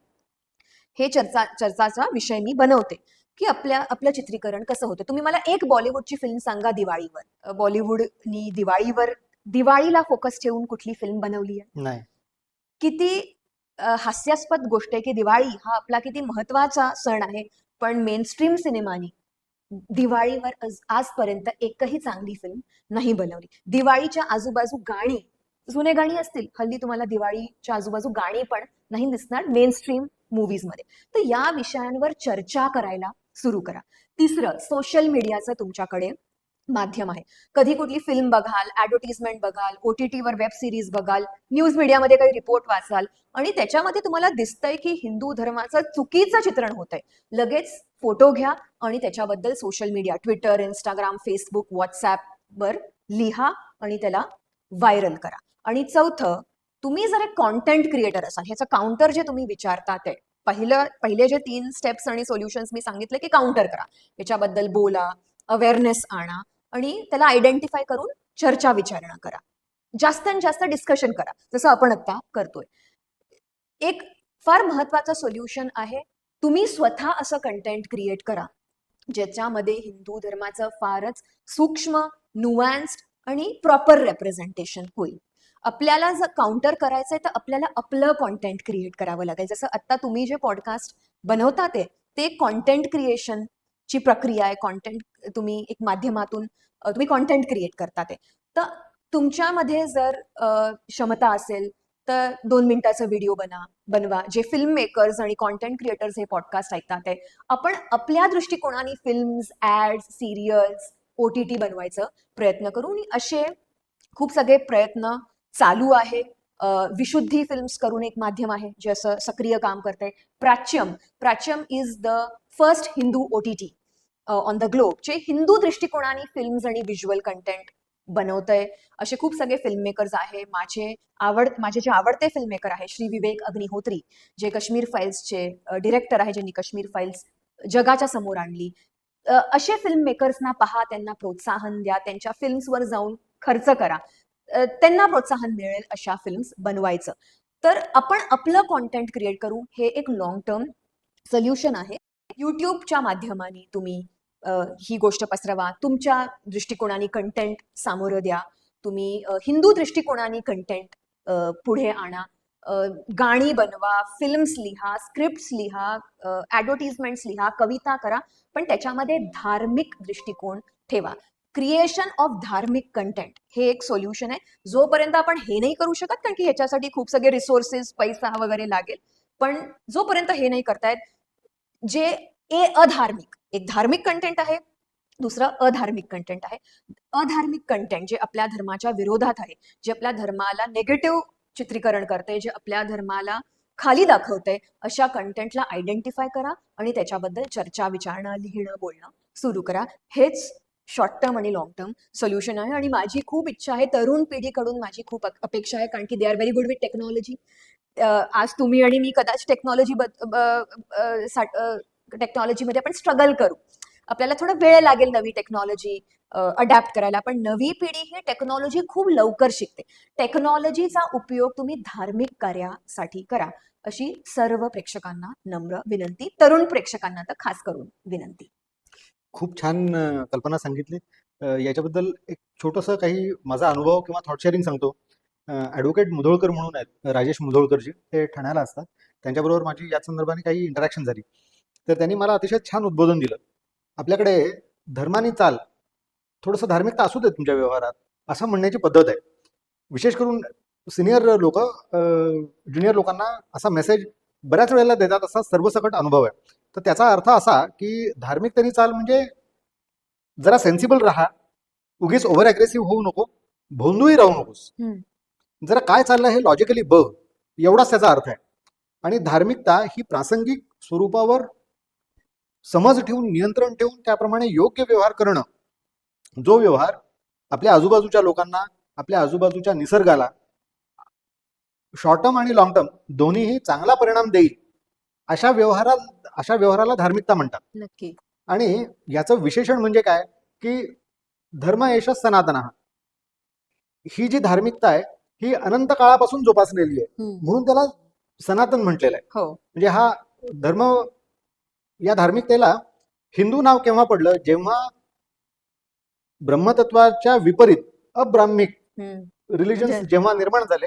हे चर्चाचा विषय मी बनवते की आपलं चित्रीकरण कसं होतं. तुम्ही मला एक बॉलिवूडची फिल्म सांगा दिवाळीवर, बॉलिवूडनी दिवाळीला फोकस ठेवून कुठली फिल्म बनवली आहे? नाही. किती हास्यास्पद गोष्ट आहे की दिवाळी हा आपला किती महत्वाचा सण आहे, पण मेनस्ट्रीम सिनेमानी दिवाळीवर आजपर्यंत एकही चांगली फिल्म नाही बनवली. दिवाळीच्या आजूबाजू गाणी, जुने गाणी असतील, हल्ली तुम्हाला दिवाळीच्या आजूबाजू गाणी पण नाही दिसणार मेनस्ट्रीम मूव्हीजमध्ये. तर या विषयांवर चर्चा करायला सुरू करा. तिसरं, सोशल मीडियाचं तुमच्याकडे माध्यम आहे. कधी कुठली फिल्म बघाल, ऍडव्हर्टिजमेंट बघाल, ओटीटीवर वेब सिरीज बघाल, न्यूज मीडियामध्ये काही रिपोर्ट वाचाल, आणि त्याच्यामध्ये तुम्हाला दिसतंय की हिंदू धर्माचं चुकीचं चित्रण होतंय, लगेच फोटो घ्या आणि त्याच्याबद्दल social media, Twitter, Instagram, Facebook, व्हॉट्सॲपवर लिहा आणि त्याला व्हायरल करा. आणि चौथं, तुम्ही जर एक कॉन्टेंट क्रिएटर असाल, ह्याचं काउंटर जे तुम्ही विचारता ते, पहिले जे 3 स्टेप्स आणि सोल्युशन्स मी सांगितले की काउंटर करा, याच्याबद्दल बोला, अवेअरनेस आणा, आणि त्याला आयडेंटिफाय करून चर्चा विचारणा करा, जास्तीत जास्त डिस्कशन करा, जसं आपण आता करतोय. एक फार महत्वाचं सोल्युशन आहे, तुम्ही स्वतः असं कंटेंट क्रिएट करा ज्याच्यामध्ये हिंदू धर्माचं फारच सूक्ष्म, नुआन्स्ड आणि प्रॉपर रेप्रेझेंटेशन होईल. आपल्याला जर काउंटर करायचंय तर आपल्याला आपलं कॉन्टेंट क्रिएट करावं लागेल. जसं आता तुम्ही जे पॉडकास्ट बनवता ते कॉन्टेंट क्रिएशनची प्रक्रिया आहे. कॉन्टेंट तुम्ही एक माध्यमातून तुम्ही कॉन्टेंट क्रिएट करता ते. तर तुमच्यामध्ये जर क्षमता असेल तर 2 मिनिटाचा व्हिडिओ बनवा. जे फिल्म मेकर्स आणि कॉन्टेंट क्रिएटर्स हे पॉडकास्ट ऐकतात आहे, आपण आपल्या दृष्टिकोनाने फिल्म्स, ऍड्स, सिरियल्स, OTT बनवायचा प्रयत्न करू. आणि असे खूप सगळे प्रयत्न चालू आहे. विशुद्धी फिल्म्स करून एक माध्यम आहे जे असं सक्रिय काम करते. Prachyam is the first Hindu OTT on the globe, जे हिंदू दृष्टिकोनाने फिल्म्स आणि व्हिज्युअल कंटेंट बनवतंय. असे खूप सगळे फिल्म मेकर्स आहे. माझे जे आवडते फिल्म मेकर आहे श्री विवेक अग्निहोत्री, जे काश्मीर फाईल्सचे डिरेक्टर आहे, ज्यांनी काश्मीर फाईल्स जगाच्या समोर आणली. असे फिल्म मेकर्सना पहा, त्यांना प्रोत्साहन द्या, त्यांच्या फिल्म्सवर जाऊन खर्च करा, त्यांना प्रोत्साहन मिळेल अशा फिल्म्स बनवायचं. तर आपण आपलं कॉन्टेंट क्रिएट करू, हे एक लॉंग टर्म सोल्युशन आहे. युट्यूबच्या माध्यमाने तुम्ही ही गोष्ट पसरवा, तुमच्या दृष्टिकोनाने कंटेंट सामोरं द्या, तुम्ही हिंदू दृष्टिकोनाने कंटेंट पुढे आणा, गाणी बनवा, फिल्म्स लिहा, स्क्रिप्ट्स लिहा, ॲडव्हर्टिजमेंट्स लिहा, कविता करा, पण त्याच्यामध्ये धार्मिक दृष्टिकोन ठेवा. क्रिएशन ऑफ धार्मिक कंटेंट हे एक सोल्युशन आहे. जोपर्यंत आपण हे नाही करू शकत, कारण की ह्याच्यासाठी खूप सगळे रिसोर्सेस, पैसा वगैरे लागेल, पण जोपर्यंत हे नाही करतायत, जे अधार्मिक, एक धार्मिक कंटेंट आहे, दुसरं अधार्मिक कंटेंट आहे. अधार्मिक कंटेंट जे आपल्या धर्माच्या विरोधात आहे, जे आपल्या धर्माला नेगेटिव्ह चित्रीकरण करते, जे आपल्या धर्माला खाली दाखवते, अशा कंटेंटला आयडेंटिफाय करा आणि त्याच्याबद्दल चर्चा, विचारणं, लिहिणं, बोलणं सुरू करा. हेच शॉर्ट टर्म आणि लॉंग टर्म सोल्युशन आहे. आणि माझी खूप इच्छा आहे, तरुण पिढीकडून माझी खूप अपेक्षा आहे, कारण की they are very good with technology. आज तुम्ही आणि मी कदाच टेक्नॉलॉजीमध्ये आपण स्ट्रगल करू, आपल्याला थोडा वेळ लागेल नवी टेक्नॉलॉजी अडॅप्ट करायला, पण नवी पिढी ही टेक्नॉलॉजी खूप लवकर शिकते. टेक्नॉलॉजीचा उपयोग तुम्ही धार्मिक कार्यासाठी करा, अशी सर्व प्रेक्षकांना नम्र विनंती, तरुण प्रेक्षकांना तर खास करून विनंती. खूप छान कल्पना सांगितली. याच्याबद्दल एक छोटंसं काही माझा अनुभव किंवा थॉट शेअरिंग सांगतो. ॲडव्होकेट मुधोळकर म्हणून आहेत, राजेश मुधोळकरजी, ते ठाण्याला असतात. त्यांच्याबरोबर माझी या संदर्भाने काही इंटरॅक्शन झाली. तर त्यांनी मला अतिशय छान उद्बोधन दिलं. आपल्याकडे धर्मानी चाल, थोडंसं धार्मिकता असू दे तुमच्या व्यवहारात, असं म्हणण्याची पद्धत आहे. विशेष करून सिनियर लोक ज्युनियर लोकांना असा मेसेज बऱ्याच वेळेला देतात, असा सर्वसकट अनुभव आहे. तर त्याचा अर्थ असा की धार्मिकतेने चाल म्हणजे जरा सेन्सिबल राहा, उगीच ओव्हर अग्रेसिव्ह होऊ नको, भोंदूही राहू नकोस, जरा काय चाललं हे लॉजिकली बघ, एवढाच त्याचा अर्थ आहे. आणि धार्मिकता ही प्रासंगिक स्वरूपावर समज ठेवून, नियंत्रण ठेवून त्याप्रमाणे योग्य व्यवहार करणं, जो व्यवहार आपल्या आजूबाजूच्या लोकांना, आपल्या आजूबाजूच्या निसर्गाला शॉर्ट टर्म आणि लॉंग टर्म दोन्हीही चांगला परिणाम देईल, अशा व्यवहाराला धार्मिकता म्हणतात. नक्की. आणि याचं विशेषण म्हणजे काय की धर्म एष सनातन, ही जी धार्मिकता आहे ही अनंत काळापासून जोपासलेली आहे, म्हणून त्याला सनातन म्हटलेलं आहे. हो. म्हणजे हा धर्म, या धार्मिकतेला हिंदू नाव केव्हा पडलं, जेव्हा ब्रह्मतत्वाच्या विपरीत अब्राह्मिक रिलिजन्स जेव्हा निर्माण झाले,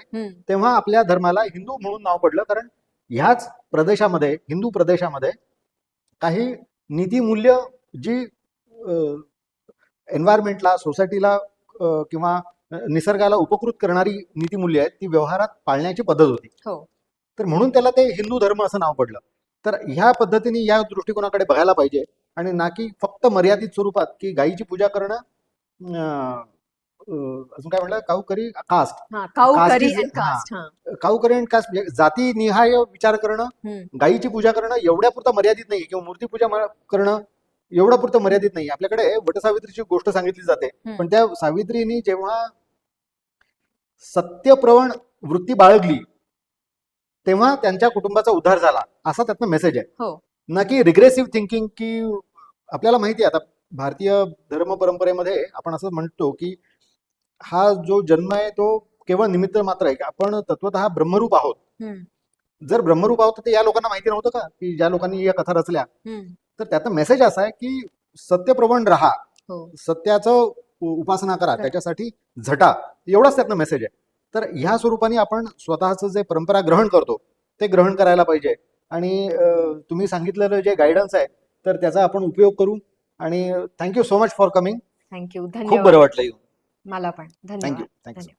तेव्हा आपल्या धर्माला हिंदू म्हणून नाव पडलं. कारण ह्याच प्रदेशामध्ये, हिंदू प्रदेशामध्ये काही नीतिमूल्य जी एन्व्हायरमेंटला, सोसायटीला किंवा निसर्गाला उपकृत करणारी नीतिमूल्य आहेत, ती व्यवहारात पाळण्याची पद्धत होती. तर म्हणून त्याला ते हिंदू धर्म असं नाव पडलं. तर ह्या पद्धतीने या दृष्टिकोनाकडे बघायला पाहिजे, आणि ना की फक्त मर्यादित स्वरूपात की गायीची पूजा करणं, अजून काय म्हणलं, काऊकरी कास्ट, काऊकरी अँड कास्ट, जातीनिहाय विचार करणं, गायीची पूजा करणं एवढ्यापुरतं मर्यादित नाही, किंवा मूर्तीपूजा करणं एवढ्या पुरतं मर्यादित नाही. आपल्याकडे वटसावित्रीची गोष्ट सांगितली जाते, पण त्या सावित्रीने जेव्हा सत्यप्रवण वृत्ती बाळगली तेव्हा त्यांच्या कुटुंबाचा उद्धार झाला, असा त्यातनं मेसेज आहे. ना की रिग्रेसिव्ह थिंकिंग, की आपल्याला माहिती आहे आता भारतीय धर्म परंपरेमध्ये आपण असं म्हणतो की हा जो जन्म आहे तो केवळ निमित्त मात्र आहे, आपण तत्वतः ब्रह्मरूप आहोत. जर ब्रह्मरूप आहोत तर या लोकांना माहिती नव्हतं का, की ज्या लोकांनी या कथा रचल्या. तर त्याचा मेसेज असा आहे की सत्यप्रवण राहा, सत्याचं उपासना करा, त्याच्यासाठी झटा, एवढाच त्यातनं मेसेज आहे. तर ह्या स्वरूपाने आपण स्वतःचं जे परंपरा ग्रहण करतो ते ग्रहण करायला पाहिजे. आणि तुम्ही सांगितलेलं जे गायडन्स आहे तर त्याचा आपण उपयोग करू. आणि thank you so much for coming. Thank you, खूप बरं वाटलं. मला पण. धन्यवाद. थँक्यू.